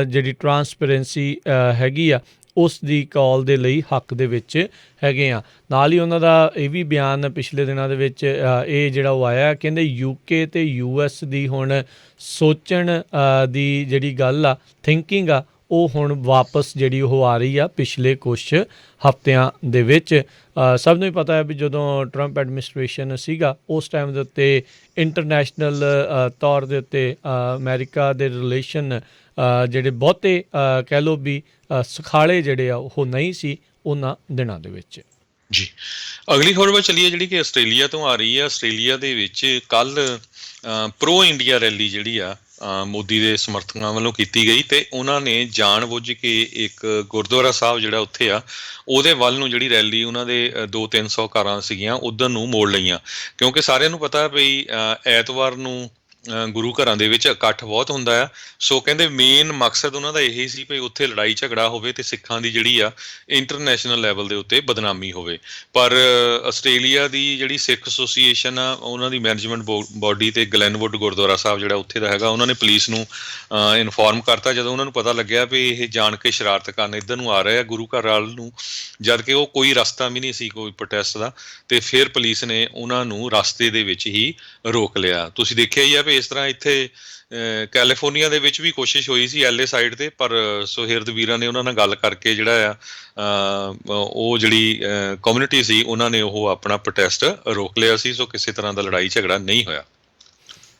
ਜਿਹੜੀ ਟਰਾਂਸਪੇਰੈਂਸੀ ਹੈਗੀ ਆ ਉਸ ਦੀ ਕਾਲ ਦੇ ਲਈ ਹੱਕ ਦੇ ਵਿੱਚ ਹੈਗੇ ਆ। ਨਾਲ ਹੀ ਉਹਨਾਂ ਦਾ ਇਹ ਵੀ ਬਿਆਨ ਪਿਛਲੇ ਦਿਨਾਂ ਦੇ ਵਿੱਚ ਇਹ ਜਿਹੜਾ ਉਹ ਆਇਆ, ਕਹਿੰਦੇ ਯੂਕੇ ਅਤੇ US ਦੀ ਹੁਣ ਸੋਚਣ ਦੀ ਜਿਹੜੀ ਗੱਲ ਆ, ਥਿੰਕਿੰਗ ਆ, ਉਹ ਹੁਣ ਵਾਪਸ ਜਿਹੜੀ ਉਹ ਆ ਰਹੀ ਆ ਪਿਛਲੇ ਕੁਛ ਹਫ਼ਤਿਆਂ ਦੇ ਵਿੱਚ। ਸਭ ਨੂੰ ਹੀ ਪਤਾ ਹੈ ਵੀ ਜਦੋਂ ਟਰੰਪ ਐਡਮਿਨਿਸਟ੍ਰੇਸ਼ਨ ਸੀਗਾ ਉਸ ਟਾਈਮ ਦੇ ਉੱਤੇ ਇੰਟਰਨੈਸ਼ਨਲ ਤੌਰ ਦੇ ਉੱਤੇ ਅਮਰੀਕਾ ਦੇ ਰਿਲੇਸ਼ਨ ਜਿਹੜੇ ਬਹੁਤੇ ਕਹਿ ਲਓ ਵੀ ਸੁਖਾਲੇ ਜਿਹੜੇ ਆ ਉਹ ਨਹੀਂ ਸੀ ਉਹਨਾਂ ਦਿਨਾਂ ਦੇ ਵਿੱਚ। ਜੀ ਅਗਲੀ ਖਬਰ ਵੱਲ ਚੱਲੀਏ ਜਿਹੜੀ ਕਿ ਆਸਟ੍ਰੇਲੀਆ ਤੋਂ ਆ ਰਹੀ ਹੈ। ਆਸਟ੍ਰੇਲੀਆ ਦੇ ਵਿੱਚ ਕੱਲ੍ਹ ਪ੍ਰੋ ਇੰਡੀਆ ਰੈਲੀ ਜਿਹੜੀ ਆ ਮੋਦੀ ਦੇ ਸਮਰਥਕਾਂ ਵੱਲੋਂ ਕੀਤੀ ਗਈ ਅਤੇ ਉਹਨਾਂ ਨੇ ਜਾਣ ਬੁੱਝ ਕੇ ਇੱਕ ਗੁਰਦੁਆਰਾ ਸਾਹਿਬ ਜਿਹੜਾ ਉੱਥੇ ਆ ਉਹਦੇ ਵੱਲ ਨੂੰ ਜਿਹੜੀ ਰੈਲੀ ਉਹਨਾਂ ਦੇ 200-300 ਕਾਰਾਂ ਸੀਗੀਆਂ ਉੱਧਰ ਨੂੰ ਮੋੜ ਲਈਆਂ, ਕਿਉਂਕਿ ਸਾਰਿਆਂ ਨੂੰ ਪਤਾ ਵੀ ਐਤਵਾਰ ਨੂੰ ਗੁਰੂ ਘਰਾਂ ਦੇ ਵਿੱਚ ਇਕੱਠ ਬਹੁਤ ਹੁੰਦਾ ਆ। ਸੋ ਕਹਿੰਦੇ ਮੇਨ ਮਕਸਦ ਉਹਨਾਂ ਦਾ ਇਹੀ ਸੀ ਵੀ ਉੱਥੇ ਲੜਾਈ ਝਗੜਾ ਹੋਵੇ ਅਤੇ ਸਿੱਖਾਂ ਦੀ ਜਿਹੜੀ ਆ ਇੰਟਰਨੈਸ਼ਨਲ ਲੈਵਲ ਦੇ ਉੱਤੇ ਬਦਨਾਮੀ ਹੋਵੇ। ਪਰ ਆਸਟ੍ਰੇਲੀਆ ਦੀ ਜਿਹੜੀ ਸਿੱਖ ਐਸੋਸੀਏਸ਼ਨ ਆ ਉਹਨਾਂ ਦੀ ਮੈਨੇਜਮੈਂਟ ਬੋਡੀ ਅਤੇ ਗਲੈਨਵੁੱਡ ਗੁਰਦੁਆਰਾ ਸਾਹਿਬ ਜਿਹੜਾ ਉੱਥੇ ਦਾ ਹੈਗਾ, ਉਹਨਾਂ ਨੇ ਪੁਲਿਸ ਨੂੰ ਇਨਫੋਰਮ ਕਰਤਾ ਜਦੋਂ ਉਹਨਾਂ ਨੂੰ ਪਤਾ ਲੱਗਿਆ ਵੀ ਇਹ ਜਾਣ ਕੇ ਸ਼ਰਾਰਤ ਕਰਨ ਇੱਧਰ ਨੂੰ ਆ ਰਹੇ ਆ ਗੁਰੂ ਘਰ ਵੱਲ ਨੂੰ, ਜਦ ਕਿ ਉਹ ਕੋਈ ਰਸਤਾ ਵੀ ਨਹੀਂ ਸੀ ਕੋਈ ਪ੍ਰੋਟੈਸਟ ਦਾ, ਅਤੇ ਫਿਰ ਪੁਲਿਸ ਨੇ ਉਹਨਾਂ ਨੂੰ ਰਸਤੇ ਦੇ ਵਿੱਚ ਹੀ ਰੋਕ ਲਿਆ। ਤੁਸੀਂ ਦੇਖਿਆ ਹੀ ਆ ਇਸ ਤਰ੍ਹਾਂ ਇੱਥੇ ਕੈਲੀਫੋਰਨੀਆ ਦੇ ਵਿੱਚ ਵੀ ਕੋਸ਼ਿਸ਼ ਹੋਈ ਸੀ LA ਸਾਈਡ 'ਤੇ, ਪਰ ਸੁਹਿਰਦ ਵੀਰਾਂ ਨੇ ਉਹਨਾਂ ਨਾਲ ਗੱਲ ਕਰਕੇ ਜਿਹੜਾ ਆ ਉਹ ਜਿਹੜੀ ਕਮਿਊਨਿਟੀ ਸੀ ਉਹਨਾਂ ਨੇ ਉਹ ਆਪਣਾ ਪ੍ਰੋਟੈਸਟ ਰੋਕ ਲਿਆ ਸੀ। ਸੋ ਕਿਸੇ ਤਰ੍ਹਾਂ ਦਾ ਲੜਾਈ ਝਗੜਾ ਨਹੀਂ ਹੋਇਆ।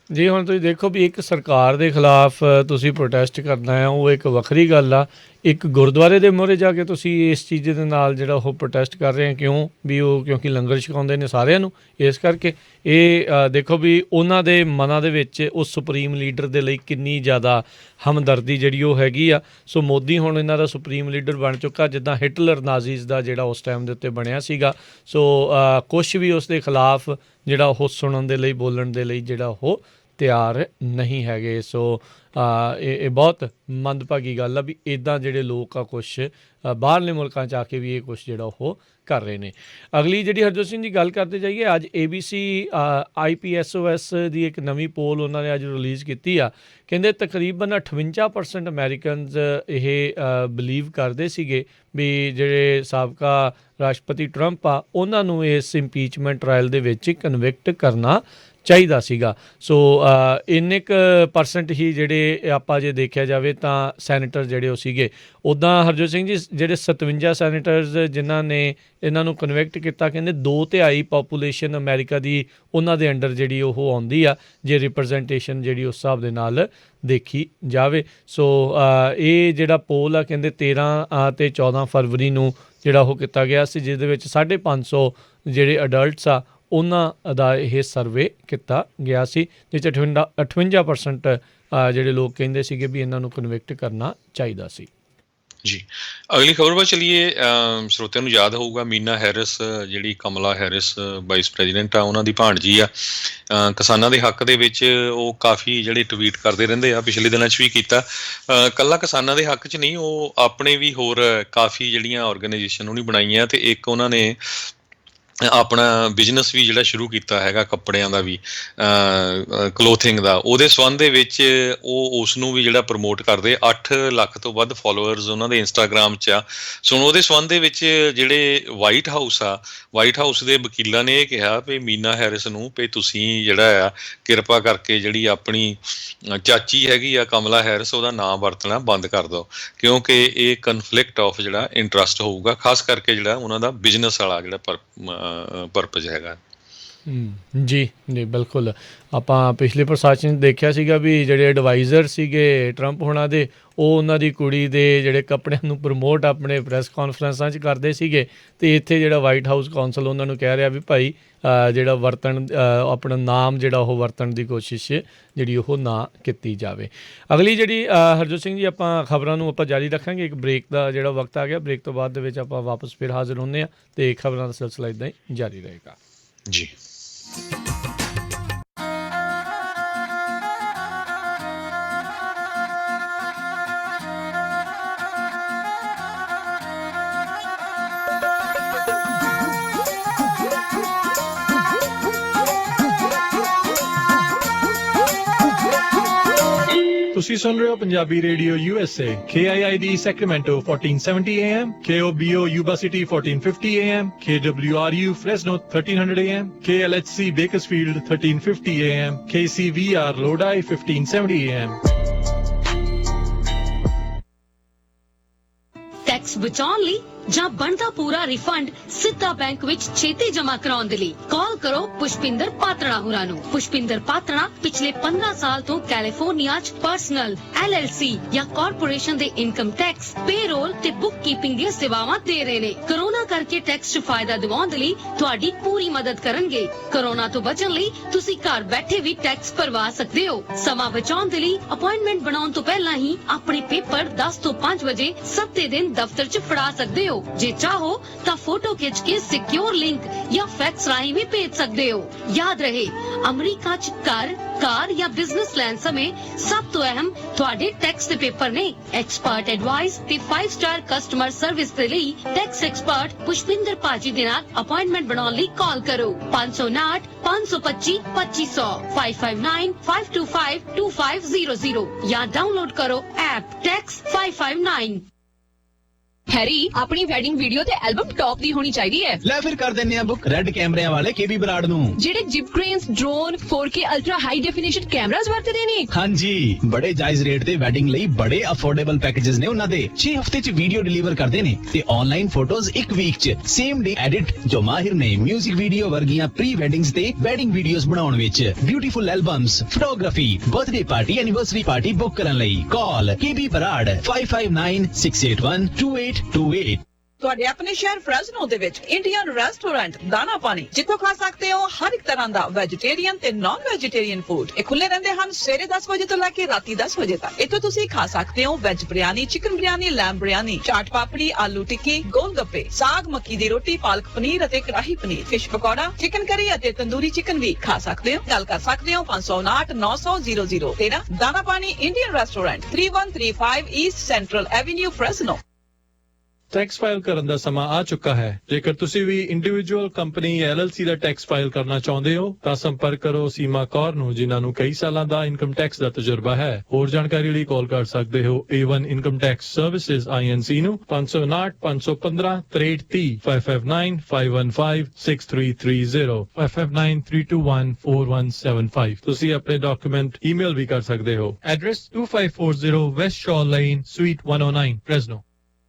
ਜੀ ਹੁਣ ਤੁਸੀਂ ਦੇਖੋ ਵੀ ਇੱਕ ਸਰਕਾਰ ਦੇ ਖਿਲਾਫ ਤੁਸੀਂ ਪ੍ਰੋਟੈਸਟ ਕਰਨਾ ਹੈ ਉਹ ਇੱਕ ਵੱਖਰੀ ਗੱਲ ਆ, ਇੱਕ ਗੁਰਦੁਆਰੇ ਦੇ ਮੂਹਰੇ ਜਾ ਕੇ ਤੁਸੀਂ ਇਸ ਚੀਜ਼ ਦੇ ਨਾਲ ਜਿਹੜਾ ਉਹ ਪ੍ਰੋਟੈਸਟ ਕਰ ਰਹੇ ਆ, ਕਿਉਂ ਵੀ ਉਹ ਕਿਉਂਕਿ ਲੰਗਰ ਛਕਾਉਂਦੇ ਨੇ ਸਾਰਿਆਂ ਨੂੰ, ਇਸ ਕਰਕੇ ਇਹ ਦੇਖੋ ਵੀ ਉਹਨਾਂ ਦੇ ਮਨਾਂ ਦੇ ਵਿੱਚ ਉਸ ਸੁਪਰੀਮ ਲੀਡਰ ਦੇ ਲਈ ਕਿੰਨੀ ਜ਼ਿਆਦਾ ਹਮਦਰਦੀ ਜਿਹੜੀ ਉਹ ਹੈਗੀ ਆ। ਸੋ ਮੋਦੀ ਹੁਣ ਇਹਨਾਂ ਦਾ ਸੁਪਰੀਮ ਲੀਡਰ ਬਣ ਚੁੱਕਾ, ਜਿੱਦਾਂ ਹਿਟਲਰ ਨਾਜ਼ੀਜ਼ ਦਾ ਜਿਹੜਾ ਉਸ ਟਾਈਮ ਦੇ ਉੱਤੇ ਬਣਿਆ ਸੀਗਾ। ਸੋ ਕੁਛ ਵੀ ਉਸ ਦੇ ਖਿਲਾਫ ਜਿਹੜਾ ਉਹ ਸੁਣਨ ਦੇ ਲਈ ਬੋਲਣ ਦੇ ਲਈ ਜਿਹੜਾ ਉਹ ਤਿਆਰ ਨਹੀਂ ਹੈਗੇ। ਸੋ ਇਹ ਬਹੁਤ ਮੰਦਭਾਗੀ ਗੱਲ ਆ ਵੀ ਇੱਦਾਂ ਜਿਹੜੇ ਲੋਕ ਆ ਕੁਛ ਬਾਹਰਲੇ ਮੁਲਕਾਂ 'ਚ ਆ ਕੇ ਵੀ ਇਹ ਕੁਛ ਜਿਹੜਾ ਉਹ ਕਰ ਰਹੇ ਨੇ। ਅਗਲੀ ਜਿਹੜੀ ਹਰਜੋਤ ਸਿੰਘ ਦੀ ਗੱਲ ਕਰਦੇ ਜਾਈਏ, ਅੱਜ ABC IPSOS ਦੀ ਇੱਕ ਨਵੀਂ ਪੋਲ ਉਹਨਾਂ ਨੇ ਅੱਜ ਰਿਲੀਜ਼ ਕੀਤੀ ਆ। ਕਹਿੰਦੇ ਤਕਰੀਬਨ 58% ਅਮੈਰੀਕਨਜ਼ ਇਹ ਬਿਲੀਵ ਕਰਦੇ ਸੀਗੇ ਵੀ ਜਿਹੜੇ ਸਾਬਕਾ ਰਾਸ਼ਟਰਪਤੀ ਟਰੰਪ ਆ ਉਹਨਾਂ ਨੂੰ ਇਸ ਇੰਪੀਚਮੈਂਟ ਟਰਾਇਲ ਦੇ ਵਿੱਚ ਕਨਵਿਕਟ ਕਰਨਾ ਚਾਹੀਦਾ ਸੀਗਾ। ਸੋ ਇੰਨੇ ਕੁ ਪਰਸੈਂਟ ਹੀ ਜਿਹੜੇ ਆਪਾਂ ਜੇ ਦੇਖਿਆ ਜਾਵੇ ਤਾਂ ਸੈਨੇਟਰ ਜਿਹੜੇ ਉਹ ਸੀਗੇ। ਉੱਦਾਂ ਹਰਜੋਤ ਸਿੰਘ ਜੀ ਜਿਹੜੇ 57 ਸੈਨੇਟਰਸ ਜਿਨ੍ਹਾਂ ਨੇ ਇਹਨਾਂ ਨੂੰ ਕਨਵਿਕਟ ਕੀਤਾ, ਕਹਿੰਦੇ 2/3 ਪਾਪੂਲੇਸ਼ਨ ਅਮਰੀਕਾ ਦੀ ਉਹਨਾਂ ਦੇ ਅੰਡਰ ਜਿਹੜੀ ਉਹ ਆਉਂਦੀ ਆ ਜੇ ਰਿਪਰਜ਼ੈਂਟੇਸ਼ਨ ਜਿਹੜੀ ਉਸ ਹਿਸਾਬ ਦੇ ਨਾਲ ਦੇਖੀ ਜਾਵੇ। ਸੋ ਇਹ ਜਿਹੜਾ ਪੋਲ ਆ ਕਹਿੰਦੇ 13 ਅਤੇ 14 ਫਰਵਰੀ ਨੂੰ ਜਿਹੜਾ ਉਹ ਕੀਤਾ ਗਿਆ ਸੀ, ਜਿਸ ਦੇ ਵਿੱਚ 550 ਜਿਹੜੇ ਅਡਲਟਸ ਆ ਉਹਨਾਂ ਦਾ ਇਹ ਸਰਵੇ ਕੀਤਾ ਗਿਆ ਸੀ, ਜਿਸ 'ਚ 58% ਜਿਹੜੇ ਲੋਕ ਕਹਿੰਦੇ ਸੀਗੇ ਵੀ ਇਹਨਾਂ ਨੂੰ ਕਨਵਿਕਟ ਕਰਨਾ ਚਾਹੀਦਾ ਸੀ। ਜੀ ਅਗਲੀ ਖਬਰ ਵੱਲ ਚੱਲੀਏ। ਸਰੋਤਿਆਂ ਨੂੰ ਯਾਦ ਹੋਊਗਾ ਮੀਨਾ ਹੈਰਿਸ ਜਿਹੜੀ ਕਮਲਾ ਹੈਰਿਸ ਵਾਈਸ ਪ੍ਰੈਜ਼ੀਡੈਂਟ ਆ ਉਹਨਾਂ ਦੀ ਭਾਣਜੀ ਆ, ਕਿਸਾਨਾਂ ਦੇ ਹੱਕ ਦੇ ਵਿੱਚ ਉਹ ਕਾਫੀ ਜਿਹੜੇ ਟਵੀਟ ਕਰਦੇ ਰਹਿੰਦੇ ਆ, ਪਿਛਲੇ ਦਿਨਾਂ 'ਚ ਵੀ ਕੀਤਾ। ਇਕੱਲਾ ਕਿਸਾਨਾਂ ਦੇ ਹੱਕ 'ਚ ਨਹੀਂ, ਉਹ ਆਪਣੇ ਵੀ ਹੋਰ ਕਾਫੀ ਜਿਹੜੀਆਂ ਔਰਗਨਾਈਜੇਸ਼ਨ ਉਹਨੇ ਬਣਾਈਆਂ, ਅਤੇ ਇੱਕ ਉਹਨਾਂ ਨੇ ਆਪਣਾ ਬਿਜ਼ਨਸ ਵੀ ਜਿਹੜਾ ਸ਼ੁਰੂ ਕੀਤਾ ਹੈਗਾ ਕੱਪੜਿਆਂ ਦਾ ਵੀ, ਕਲੋਥਿੰਗ ਦਾ, ਉਹਦੇ ਸੰਬੰਧ ਦੇ ਵਿੱਚ ਉਹ ਉਸ ਨੂੰ ਵੀ ਜਿਹੜਾ ਪ੍ਰਮੋਟ ਕਰਦੇ। 8 ਲੱਖ ਤੋਂ ਵੱਧ ਫੋਲੋਅਰਸ ਉਹਨਾਂ ਦੇ ਇੰਸਟਾਗ੍ਰਾਮ 'ਚ ਆ। ਸੋ ਉਹਦੇ ਸੰਬੰਧ ਦੇ ਵਿੱਚ ਜਿਹੜੇ ਵਾਈਟ ਹਾਊਸ ਦੇ ਵਕੀਲਾਂ ਨੇ ਇਹ ਕਿਹਾ ਵੀ ਮੀਨਾ ਹੈਰਿਸ ਨੂੰ ਵੀ ਤੁਸੀਂ ਜਿਹੜਾ ਆ ਕਿਰਪਾ ਕਰਕੇ ਜਿਹੜੀ ਆਪਣੀ ਚਾਚੀ ਹੈਗੀ ਆ ਕਮਲਾ ਹੈਰਿਸ ਉਹਦਾ ਨਾਮ ਵਰਤਣਾ ਬੰਦ ਕਰ ਦਿਓ, ਕਿਉਂਕਿ ਇਹ ਕਨਫਲਿਕਟ ਆਫ ਜਿਹੜਾ ਇੰਟਰਸਟ ਹੋਊਗਾ, ਖਾਸ ਕਰਕੇ ਜਿਹੜਾ ਉਹਨਾਂ ਦਾ ਬਿਜ਼ਨਸ ਵਾਲਾ ਜਿਹੜਾ ਪਰਪਜ਼ ਹੈਗਾ। ਜੀ ਜੀ ਬਿਲਕੁਲ। ਆਪਾਂ ਪਿਛਲੇ ਪ੍ਰਸ਼ਾਸਨ 'ਚ ਦੇਖਿਆ ਸੀਗਾ ਵੀ ਜਿਹੜੇ ਐਡਵਾਈਜ਼ਰ ਸੀਗੇ ਟਰੰਪ ਹੋਣਾ ਦੇ, ਉਹ ਉਹਨਾਂ ਦੀ ਕੁੜੀ ਦੇ ਜਿਹੜੇ ਕੱਪੜਿਆਂ ਨੂੰ ਪ੍ਰਮੋਟ ਆਪਣੇ ਪ੍ਰੈਸ ਕਾਨਫਰੰਸਾਂ 'ਚ ਕਰਦੇ ਸੀਗੇ, ਅਤੇ ਇੱਥੇ ਜਿਹੜਾ ਵਾਈਟ ਹਾਊਸ ਕੌਂਸਲ ਉਹਨਾਂ ਨੂੰ ਕਹਿ ਰਿਹਾ ਵੀ ਭਾਈ ਜਿਹੜਾ ਵਰਤਣ ਆਪਣਾ ਨਾਮ ਜਿਹੜਾ ਉਹ ਵਰਤਣ ਦੀ ਕੋਸ਼ਿਸ਼ ਜਿਹੜੀ ਉਹ ਨਾ ਕੀਤੀ ਜਾਵੇ। ਅਗਲੀ ਜਿਹੜੀ ਹਰਜੋਤ ਸਿੰਘ ਜੀ ਆਪਾਂ ਖਬਰਾਂ ਨੂੰ ਆਪਾਂ ਜਾਰੀ ਰੱਖਾਂਗੇ। ਇੱਕ ਬ੍ਰੇਕ ਦਾ ਜਿਹੜਾ ਵਕਤ ਆ ਗਿਆ, ਬ੍ਰੇਕ ਤੋਂ ਬਾਅਦ ਦੇ ਵਿੱਚ ਆਪਾਂ ਵਾਪਸ ਫਿਰ ਹਾਜ਼ਰ ਹੁੰਦੇ ਹਾਂ ਅਤੇ ਖਬਰਾਂ ਦਾ ਸਿਲਸਿਲਾ ਇੱਦਾਂ ਹੀ ਜਾਰੀ ਰਹੇਗਾ ਜੀ। ਤੁਸੀਂ ਸੁਣ ਰਹੇ ਹੋ Punjabi radio USA KIID Sacramento 1470 AM, KOBO Yuba City 1450 AM, KWRU Fresno 1300 AM, KLHC Bakersfield 1350 AM, KCVR Lodi 1570 AM। Tax ਬਚਾਉਣ ਲਈ ਜਾਂ ਬਣਦਾ ਪੂਰਾ ਰਿਫੰਡ ਸਿੱਧਾ ਬੈਂਕ ਵਿੱਚ ਛੇਤੀ ਜਮ੍ਹਾਂ ਕਰਾਉਣ ਦੇ ਲਈ ਕਾਲ ਕਰੋ ਪੁਸ਼ਪਿੰਦਰ ਪਾਤੜਾ ਹੋਰਾਂ ਨੂੰ। ਪੁਸ਼ਪਿੰਦਰ ਪਾਤੜਾ ਪਿਛਲੇ 15 ਸਾਲ ਤੋਂ ਕੈਲੀਫੋਰਨੀਆ 'ਚ ਪਰਸਨਲ, LLC ਜਾਂ ਕਾਰਪੋਰੇਸ਼ਨ ਦੇ ਇਨਕਮ ਟੈਕਸ, ਪੇਰੋਲ ਤੇ ਬੁੱਕ ਕੀਪਿੰਗ ਦੀਆਂ ਸੇਵਾਵਾਂ ਦੇ ਰਹੇ ਨੇ। ਕਰੋਨਾ ਕਰਕੇ ਟੈਕਸ 'ਚ ਫਾਇਦਾ ਦਿਵਾਉਣ ਦੇ ਲਈ ਤੁਹਾਡੀ ਪੂਰੀ ਮਦਦ ਕਰਨਗੇ। ਕਰੋਨਾ ਤੋਂ ਬਚਣ ਲਈ ਤੁਸੀਂ ਘਰ ਬੈਠੇ ਵੀ ਟੈਕਸ ਭਰਵਾ ਸਕਦੇ ਹੋ। ਸਮਾਂ ਬਚਾਉਣ ਦੇ ਲਈ ਅਪਾਇੰਟਮੈਂਟ ਬਣਾਉਣ ਤੋਂ ਪਹਿਲਾਂ ਹੀ ਆਪਣੇ ਪੇਪਰ 10 ਤੋਂ 5 ਵਜੇ ਸਭ ਦਿਨ ਦਫ਼ਤਰ 'ਚ ਫੜਾ ਸਕਦੇ ਹੋ। ਜੇ ਚਾਹੋ ਤਾਂ ਫੋਟੋ ਖਿੱਚ ਕੇ ਸਿਕਿਉਰ ਲਿੰਕ ਜਾਂ ਫੈਕਸ ਰਾਹੀਂ ਵੀ ਭੇਜ ਸਕਦੇ ਹੋ। ਯਾਦ ਰਹੇ, ਅਮਰੀਕਾ 'ਚ ਘਰ, ਕਾਰ ਜਾਂ ਬਿਜ਼ਨਸ ਲੈਣ ਸਮੇਂ ਸਭ ਤੋਂ ਅਹਿਮ ਤੁਹਾਡੇ ਟੈਕਸ ਦੇ ਪੇਪਰ ਨੇ। ਐਕਸਪਰਟ ਐਡਵਾਈਸ ਤੇ 5 ਸਟਾਰ ਕਸਟਮਰ ਸਰਵਿਸ ਦੇ ਲਈ ਟੈਕਸ ਐਕਸਪਰਟ ਪੁਸ਼ਪਿੰਦਰ ਪਾਜੀ ਦੇ ਨਾਲ ਅਪਾਇੰਟਮੈਂਟ ਬਣਾਉਣ ਲਈ ਕਾਲ ਕਰੋ 559 525 2500 559 525 2500 ਜਾਂ ਡਾਊਨਲੋਡ ਕਰੋ ਐਪ ਟੈਕਸ 559। हैरी, अपनी वेडिंग वीडियो ते एल्बम टॉप दी होनी चाहिए। ले फिर कर देने हैं बुक रेड कैमरे वाले केबी बराड़ नू। जेडे jib cranes, drone, 4K ultra high definition cameras वरतदे ने। हाँ जी, बड़े जायज रेट ते वेडिंग लई बड़े अफोर्डेबल पैकेजेस ने उन्हां दे। 6 हफ्ते च वीडियो डिलीवर करदे ने ते ऑनलाइन फोटोज 1 वीक च सेम डे एडिट जो माहिर ने म्यूजिक वीडियो वर्गियां प्री वेडिंग्स ते वेडिंग वीडियोस बनाउण विच। Beautiful albums, photography, birthday party, anniversary party book करन लई कॉल केबी बराड़ 5596812828। ਤੁਹਾਡੇ ਆਪਣੇ ਸ਼ਹਿਰ ਫ੍ਰੈਜ਼ਨੋ ਦੇ ਵਿੱਚ ਇੰਡੀਅਨ ਰੈਸਟੋਰੈਂਟ ਦਾਣਾ ਪਾਣੀ, ਜਿੱਥੋਂ ਖਾ ਸਕਦੇ ਹੋ ਹਰ ਇੱਕ ਤਰ੍ਹਾਂ ਦਾ ਵੈਜੀਟੇਰੀਅਨ ਤੇ ਨਾਨ ਵੈਜੀਟੇਰੀਅਨ ਫੂਡ। ਇਹ ਖੁੱਲੇ ਰਹਿੰਦੇ ਹਨ ਸਵੇਰੇ 10 ਵਜੇ ਤੋਂ ਲੈ ਕੇ ਰਾਤੀ 10 ਵਜੇ ਤੱਕ। ਇੱਥੋਂ ਤੁਸੀਂ ਖਾ ਸਕਦੇ ਹੋ veg biryani, chicken biryani, lamb biryani, chaat papdi, aloo tikki, gol gappe, ਸਾਗ, ਮੱਕੀ ਦੀ ਰੋਟੀ, ਪਾਲਕ ਪਨੀਰ ਅਤੇ ਕੜਾਹੀ ਪਨੀਰ, ਫਿਸ਼ ਪਕੌੜਾ, ਚਿਕਨ ਕਰੀ ਅਤੇ ਤੰਦੂਰੀ ਚਿਕਨ ਵੀ ਖਾ ਸਕਦੇ ਹੋ। ਗੱਲ ਕਰ ਸਕਦੇ ਹੋ 559 900 0013। ਦਾਣਾ ਪਾਣੀ Indian restaurant 3135 East central avenue Fresno. Tax file ਕਰਨ ਦਾ ਸਮਾਂ ਆ ਚੁੱਕਾ ਹੈ। ਜੇਕਰ ਤੁਸੀਂ ਵੀ ਇੰਡੀਵਿਜੂਅਲ ਕੰਪਨੀ ਜਾਂ LLC ਦਾ ਟੈਕਸ ਫਾਈਲ ਕਰਨਾ ਚਾਹੁੰਦੇ ਹੋ ਤਾਂ ਸੰਪਰਕ ਕਰੋ ਸੀਮਾ ਕੌਰ ਨੂੰ, ਜਿਨ੍ਹਾਂ ਨੂੰ ਕਈ ਸਾਲਾਂ ਦਾ ਇਨਕਮ ਟੈਕਸ ਦਾ ਤਜਰਬਾ ਹੈ। ਹੋਰ ਜਾਣਕਾਰੀ ਲਈ ਕਾਲ ਕਰ ਸਕਦੇ ਹੋ A1 income tax services INC ਨੂੰ 559 515 6330 559 515 6330 559 321 4175। ਤੁਸੀਂ ਆਪਣੇ ਡਾਕੂਮੈਂਟ ਈਮੇਲ ਵੀ ਕਰ ਸਕਦੇ ਹੋ। Address 2540 west Shaw lane suite 109 Fresno.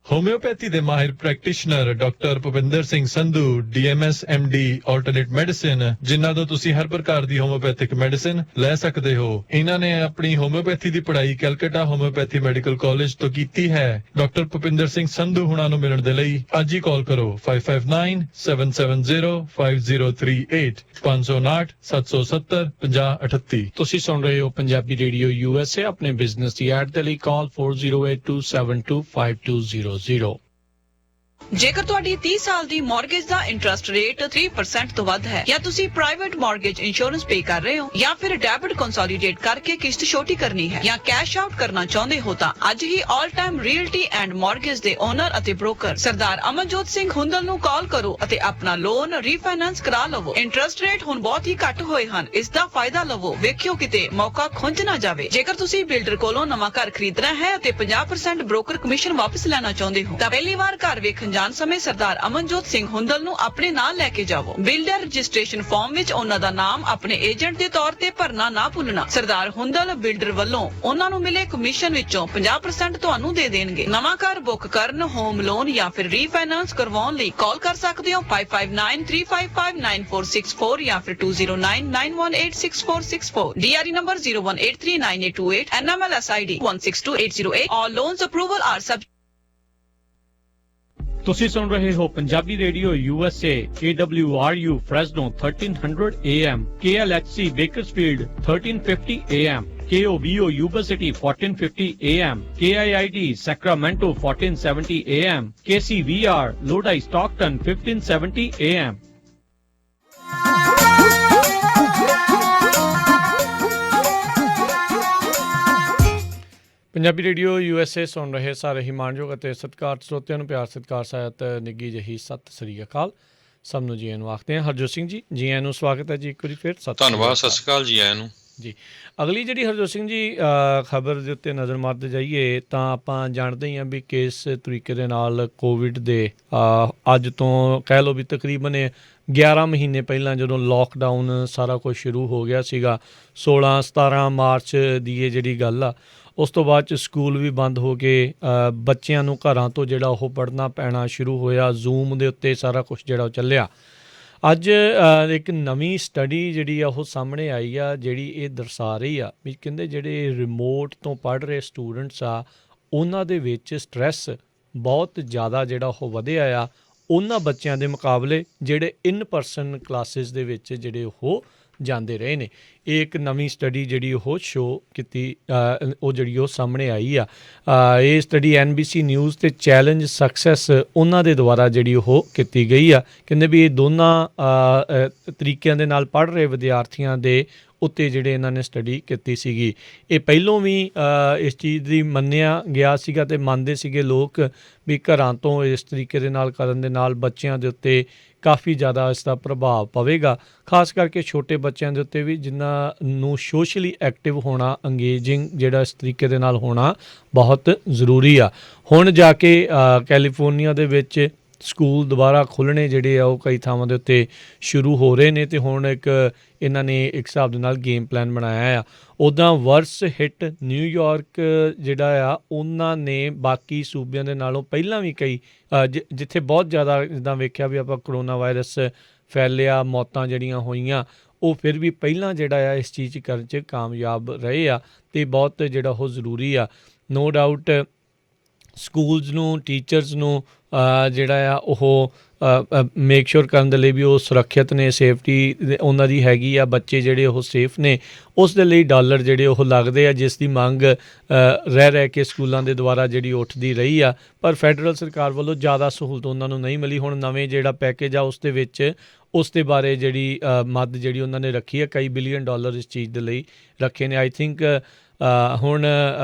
Homeopathy ਦੇ ਮਾਹਿਰ practitioner doctor Bhupinder Singh Sandhu DMS MD alternate medicine, ਜਿਨ੍ਹਾਂ ਤੋਂ ਤੁਸੀਂ ਹਰ ਪ੍ਰਕਾਰ ਦੀ ਹੋਮਿਓਪੈਥਿਕ ਮੈਡੀਸਿਨ ਲੈ ਸਕਦੇ ਹੋ। ਇਹਨਾਂ ਨੇ ਆਪਣੀ ਹੋਮਿਓਪੈਥੀ ਦੀ ਪੜ੍ਹਾਈ ਕੈਲਕਟਾ ਹੋਮਿਓਪੈਥੀ ਮੈਡੀਕਲ ਕਾਲਜ ਤੋਂ ਕੀਤੀ ਹੈ। ਡਾਕਟਰ ਭੁਪਿੰਦਰ ਸਿੰਘ ਸੰਧੂ ਹੁਣਾਂ ਨੂੰ ਮਿਲਣ ਦੇ ਲਈ ਅੱਜ ਹੀ ਕਾਲ ਕਰੋ 559 770 5038 559 770 5038। ਤੁਸੀਂ ਸੁਣ ਰਹੇ ਹੋ ਪੰਜਾਬੀ ਰੇਡੀਓ USA। ਆਪਣੇ ਬਿਜ਼ਨਸ ਦੀ ਐਡ ਦੇ ਲਈ ਕਾਲ 4082725200। ਜੇਕਰ ਤੁਹਾਡੀ 30 ਸਾਲ ਦੀ ਮਾਰਗੇਜ ਦਾ ਇੰਟਰਸਟ ਰੇਟ 3% ਤੋਂ ਵੱਧ ਹੈ, ਜਾਂ ਤੁਸੀਂ ਪ੍ਰਾਈਵੇਟ ਮਾਰਗੇਜ ਇੰਸ਼ੋਰੈਂਸ ਪੇ ਕਰ ਰਹੇ ਹੋ, ਜਾਂ ਫਿਰ ਡੈਬਿਟ ਕੰਸੋਲੀਡੇਟ ਕਰਕੇ ਕਿਸ਼ਤ ਛੋਟੀ ਕਰਨੀ ਹੈ, ਜਾਂ ਕੈਸ਼ ਆਊਟ ਕਰਨਾ ਚਾਹੁੰਦੇ ਹੋ ਤਾਂ ਅੱਜ ਹੀ all time realty and mortgage ਦੇ ਓਨਰ ਅਤੇ ਬ੍ਰੋਕਰ ਸਰਦਾਰ ਅਮਨਜੋਤ ਸਿੰਘ ਹੁੰਦਲ ਨੂੰ ਕਾਲ ਕਰੋ ਅਤੇ ਆਪਣਾ ਲੋਨ ਰੀਫਾਈਨਾਂਸ ਕਰਾ ਲਵੋ। ਇੰਟਰਸਟ ਰੇਟ ਹੁਣ ਬਹੁਤ ਹੀ ਘੱਟ ਹੋਏ ਹਨ, ਇਸ ਦਾ ਫਾਇਦਾ ਲਵੋ। ਵੇਖਿਓ ਕਿਤੇ ਮੌਕਾ ਖੁੰਝ ਨਾ ਜਾਵੇ। ਜੇਕਰ ਤੁਸੀਂ ਬਿਲਡਰ ਕੋਲੋਂ ਨਵਾਂ ਘਰ ਖਰੀਦਣਾ ਹੈ ਅਤੇ 50% ਬ੍ਰੋਕਰ ਕਮਿਸ਼ਨ ਵਾਪਸ ਲੈਣਾ ਚਾਹੁੰਦੇ ਹੋ ਤਾਂ ਪਹਿਲੀ ਵਾਰ ਘਰ ਵੇਖਣ ਜਾਣ ਸਮੇਂ ਸਰਦਾਰ ਅਮਨਜੋਤ ਸਿੰਘ ਹੁੰਦਲ ਨੂੰ ਆਪਣੇ ਨਾਲ ਲੈ ਕੇ ਜਾਵੋ। ਬਿਲਡਰ ਰਜਿਸਟ੍ਰੇਸ਼ਨ ਫਾਰਮ ਵਿੱਚ ਉਹਨਾਂ ਦਾ ਨਾਮ ਆਪਣੇ ਏਜੰਟ ਦੇ ਤੌਰ ਤੇ ਭਰਨਾ ਨਾ ਭੁੱਲਣਾ। ਸਰਦਾਰ ਹੁੰਦਲ ਬਿਲਡਰ ਵੱਲੋਂ ਉਹਨਾਂ ਨੂੰ ਮਿਲੇ ਕਮਿਸ਼ਨ ਵਿੱਚੋਂ 50% ਤੁਹਾਨੂੰ ਦੇ ਦੇਣਗੇ। ਨਵਾਂ ਘਰ ਬੁੱਕ ਕਰਨ, ਹੋਮ ਲੋਨ ਜਾਂ ਫਿਰ ਰੀਫਾਈਨਾਂਸ ਕਰਵਾਉਣ ਲਈ ਕਾਲ ਕਰ ਸਕਦੇ ਹੋ 5593559464 ਜਾਂ ਫਿਰ 2099186464। DRE number 01839828, NMLS ID 162808. All loans approval are subject. ਤੁਸੀਂ ਸੁਣ ਰਹੇ ਹੋ Punjabi radio USA KWRU Fresno 1300 AM, KLHC Bakersfield 1350 AM, KOVO Yuba City 1450 AM, KIID Sacramento 1470 AM, KCVR Lodi Stockton 1570 AM. Punjabi radio USA ਸੁਣ ਰਹੇ ਸਾਰੇ ਹੀ ਮਾਣਯੋਗ ਅਤੇ ਸਤਿਕਾਰਤ ਸਰੋਤਿਆਂ ਨੂੰ ਪਿਆਰ ਸਤਿਕਾਰ ਸਹਿਤ ਨਿੱਘੀ ਜਿਹੀ ਸਤਿ ਸ੍ਰੀ ਅਕਾਲ। ਸਭ ਨੂੰ ਜੀ ਆਇਆਂ ਨੂੰ ਆਖਦੇ ਹਾਂ। ਹਰਜੋਤ ਸਿੰਘ ਜੀ, ਜੀ ਆਇਆਂ ਨੂੰ ਸਵਾਗਤ ਹੈ ਜੀ ਇੱਕ ਵਾਰੀ ਫਿਰ। ਧੰਨਵਾਦ, ਸਤਿ ਸ਼੍ਰੀ ਅਕਾਲ ਜੀ ਆਇਆਂ ਨੂੰ ਜੀ। ਅਗਲੀ ਜਿਹੜੀ ਹਰਜੋਤ ਸਿੰਘ ਜੀ ਖਬਰ ਦੇ ਉੱਤੇ ਨਜ਼ਰ ਮਾਰਦੇ ਜਾਈਏ ਤਾਂ ਆਪਾਂ ਜਾਣਦੇ ਹੀ ਹਾਂ ਵੀ ਕਿਸ ਤਰੀਕੇ ਦੇ ਨਾਲ ਕੋਵਿਡ ਦੇ ਅੱਜ ਤੋਂ ਕਹਿ ਲਓ ਵੀ ਤਕਰੀਬਨ 11 ਮਹੀਨੇ ਪਹਿਲਾਂ ਜਦੋਂ ਲੋਕਡਾਊਨ ਸਾਰਾ ਕੁਝ ਸ਼ੁਰੂ ਹੋ ਗਿਆ ਸੀਗਾ 16-17 ਮਾਰਚ ਦੀ ਇਹ ਜਿਹੜੀ ਗੱਲ ਆ, ਉਸ ਤੋਂ ਬਾਅਦ 'ਚ ਸਕੂਲ ਵੀ ਬੰਦ ਹੋ ਗਏ, ਬੱਚਿਆਂ ਨੂੰ ਘਰਾਂ ਤੋਂ ਜਿਹੜਾ ਉਹ ਪੜ੍ਹਨਾ ਪੈਣਾ ਸ਼ੁਰੂ ਹੋਇਆ, ਜ਼ੂਮ ਦੇ ਉੱਤੇ ਸਾਰਾ ਕੁਛ ਜਿਹੜਾ ਉਹ ਚੱਲਿਆ। ਅੱਜ ਇੱਕ ਨਵੀਂ ਸਟੱਡੀ ਜਿਹੜੀ ਆ ਉਹ ਸਾਹਮਣੇ ਆਈ ਆ, ਜਿਹੜੀ ਇਹ ਦਰਸਾ ਰਹੀ ਆ ਵੀ ਕਹਿੰਦੇ ਜਿਹੜੇ ਰਿਮੋਟ ਤੋਂ ਪੜ੍ਹ ਰਹੇ ਸਟੂਡੈਂਟਸ ਆ ਉਹਨਾਂ ਦੇ ਵਿੱਚ ਸਟਰੈਸ ਬਹੁਤ ਜ਼ਿਆਦਾ ਜਿਹੜਾ ਉਹ ਵਧਿਆ ਆ ਉਹਨਾਂ ਬੱਚਿਆਂ ਦੇ ਮੁਕਾਬਲੇ ਜਿਹੜੇ ਇਨ ਪਰਸਨ ਕਲਾਸਿਸ ਦੇ ਵਿੱਚ ਜਿਹੜੇ ਉਹ ਜਾਂਦੇ ਰਹੇ ਨੇ। ਇਹ ਇੱਕ ਨਵੀਂ ਸਟੱਡੀ ਜਿਹੜੀ ਉਹ ਸ਼ੋਅ ਕੀਤੀ, ਉਹ ਜਿਹੜੀ ਉਹ ਸਾਹਮਣੇ ਆਈ ਆ। ਇਹ ਸਟੱਡੀ NBC ਨਿਊਜ਼ ਤੇ ਚੈਲੰਜ ਸਕਸੈਸ ਉਹਨਾਂ ਦੇ ਦੁਆਰਾ ਜਿਹੜੀ ਉਹ ਕੀਤੀ ਗਈ ਆ। ਕਹਿੰਦੇ ਵੀ ਇਹ ਦੋਨਾਂ ਤਰੀਕਿਆਂ ਦੇ ਨਾਲ ਪੜ੍ਹ ਰਹੇ ਵਿਦਿਆਰਥੀਆਂ ਦੇ ਉੱਤੇ ਜਿਹੜੇ ਇਹਨਾਂ ਨੇ ਸਟੱਡੀ ਕੀਤੀ ਸੀਗੀ। ਇਹ ਪਹਿਲੋਂ ਵੀ ਇਸ ਚੀਜ਼ ਦੀ ਮੰਨਿਆ ਗਿਆ ਸੀਗਾ ਅਤੇ ਮੰਨਦੇ ਸੀਗੇ ਲੋਕ ਵੀ ਘਰਾਂ ਤੋਂ ਇਸ ਤਰੀਕੇ ਦੇ ਨਾਲ ਕਰਨ ਦੇ ਨਾਲ ਬੱਚਿਆਂ ਦੇ ਉੱਤੇ ਕਾਫੀ ਜ਼ਿਆਦਾ ਇਸ ਦਾ ਪ੍ਰਭਾਵ ਪਵੇਗਾ, ਖਾਸ ਕਰਕੇ ਛੋਟੇ ਬੱਚਿਆਂ ਦੇ ਉੱਤੇ ਵੀ ਜਿਨ੍ਹਾਂ ਨੂੰ ਸੋਸ਼ਲੀ ਐਕਟਿਵ ਹੋਣਾ, ਅੰਗੇਜਿੰਗ ਜਿਹੜਾ ਇਸ ਤਰੀਕੇ ਦੇ ਨਾਲ ਹੋਣਾ ਬਹੁਤ ਜ਼ਰੂਰੀ ਆ। ਹੁਣ ਜਾ ਕੇ ਕੈਲੀਫੋਰਨੀਆ ਦੇ ਵਿੱਚ ਸਕੂਲ ਦੁਬਾਰਾ ਖੁੱਲ੍ਹਣੇ ਜਿਹੜੇ ਆ ਉਹ ਕਈ ਥਾਵਾਂ ਦੇ ਉੱਤੇ ਸ਼ੁਰੂ ਹੋ ਰਹੇ ਨੇ ਅਤੇ ਹੁਣ ਇੱਕ ਇਹਨਾਂ ਨੇ ਇੱਕ ਹਿਸਾਬ ਦੇ ਨਾਲ ਗੇਮ ਪਲਾਨ ਬਣਾਇਆ ਆ। ਉੱਦਾਂ ਵਰਸ ਹਿੱਟ ਨਿਊਯਾਰਕ ਜਿਹੜਾ ਆ ਉਹਨਾਂ ਨੇ ਬਾਕੀ ਸੂਬਿਆਂ ਦੇ ਨਾਲੋਂ ਪਹਿਲਾਂ ਵੀ ਕਈ ਜਿੱਥੇ ਬਹੁਤ ਜ਼ਿਆਦਾ ਜਿੱਦਾਂ ਵੇਖਿਆ ਵੀ ਆਪਾਂ ਕਰੋਨਾ ਵਾਇਰਸ ਫੈਲਿਆ, ਮੌਤਾਂ ਜਿਹੜੀਆਂ ਹੋਈਆਂ, ਉਹ ਫਿਰ ਵੀ ਪਹਿਲਾਂ ਜਿਹੜਾ ਆ ਇਸ ਚੀਜ਼ ਕਰਨ 'ਚ ਕਾਮਯਾਬ ਰਹੇ ਆ ਅਤੇ ਬਹੁਤ ਜਿਹੜਾ ਉਹ ਜ਼ਰੂਰੀ ਆ। ਨੋ ਡਾਊਟ ਸਕੂਲਸ ਨੂੰ, ਟੀਚਰਸ ਨੂੰ ਜਿਹੜਾ ਆ ਉਹ ਮੇਕ ਸ਼ੋਰ ਕਰਨ ਦੇ ਲਈ ਵੀ ਉਹ ਸੁਰੱਖਿਅਤ ਨੇ, ਸੇਫਟੀ ਉਹਨਾਂ ਦੀ ਹੈਗੀ ਆ, ਬੱਚੇ ਜਿਹੜੇ ਉਹ ਸੇਫ ਨੇ, ਉਸ ਦੇ ਲਈ ਡਾਲਰ ਜਿਹੜੇ ਉਹ ਲੱਗਦੇ ਆ, ਜਿਸ ਦੀ ਮੰਗ ਰਹਿ ਕੇ ਸਕੂਲਾਂ ਦੇ ਦੁਆਰਾ ਜਿਹੜੀ ਉੱਠਦੀ ਰਹੀ ਆ। ਪਰ ਫੈਡਰਲ ਸਰਕਾਰ ਵੱਲੋਂ ਜ਼ਿਆਦਾ ਸਹੂਲਤ ਉਹਨਾਂ ਨੂੰ ਨਹੀਂ ਮਿਲੀ। ਹੁਣ ਨਵੇਂ ਜਿਹੜਾ ਪੈਕੇਜ ਆ ਉਸ ਦੇ ਵਿੱਚ ਉਸ ਦੇ ਬਾਰੇ ਜਿਹੜੀ ਮਦਦ ਜਿਹੜੀ ਉਹਨਾਂ ਨੇ ਰੱਖੀ ਆ, ਕਈ ਬਿਲੀਅਨ ਡਾਲਰ ਇਸ ਚੀਜ਼ ਦੇ ਲਈ ਰੱਖੇ ਨੇ। ਆਈ ਥਿੰਕ ਹੁਣ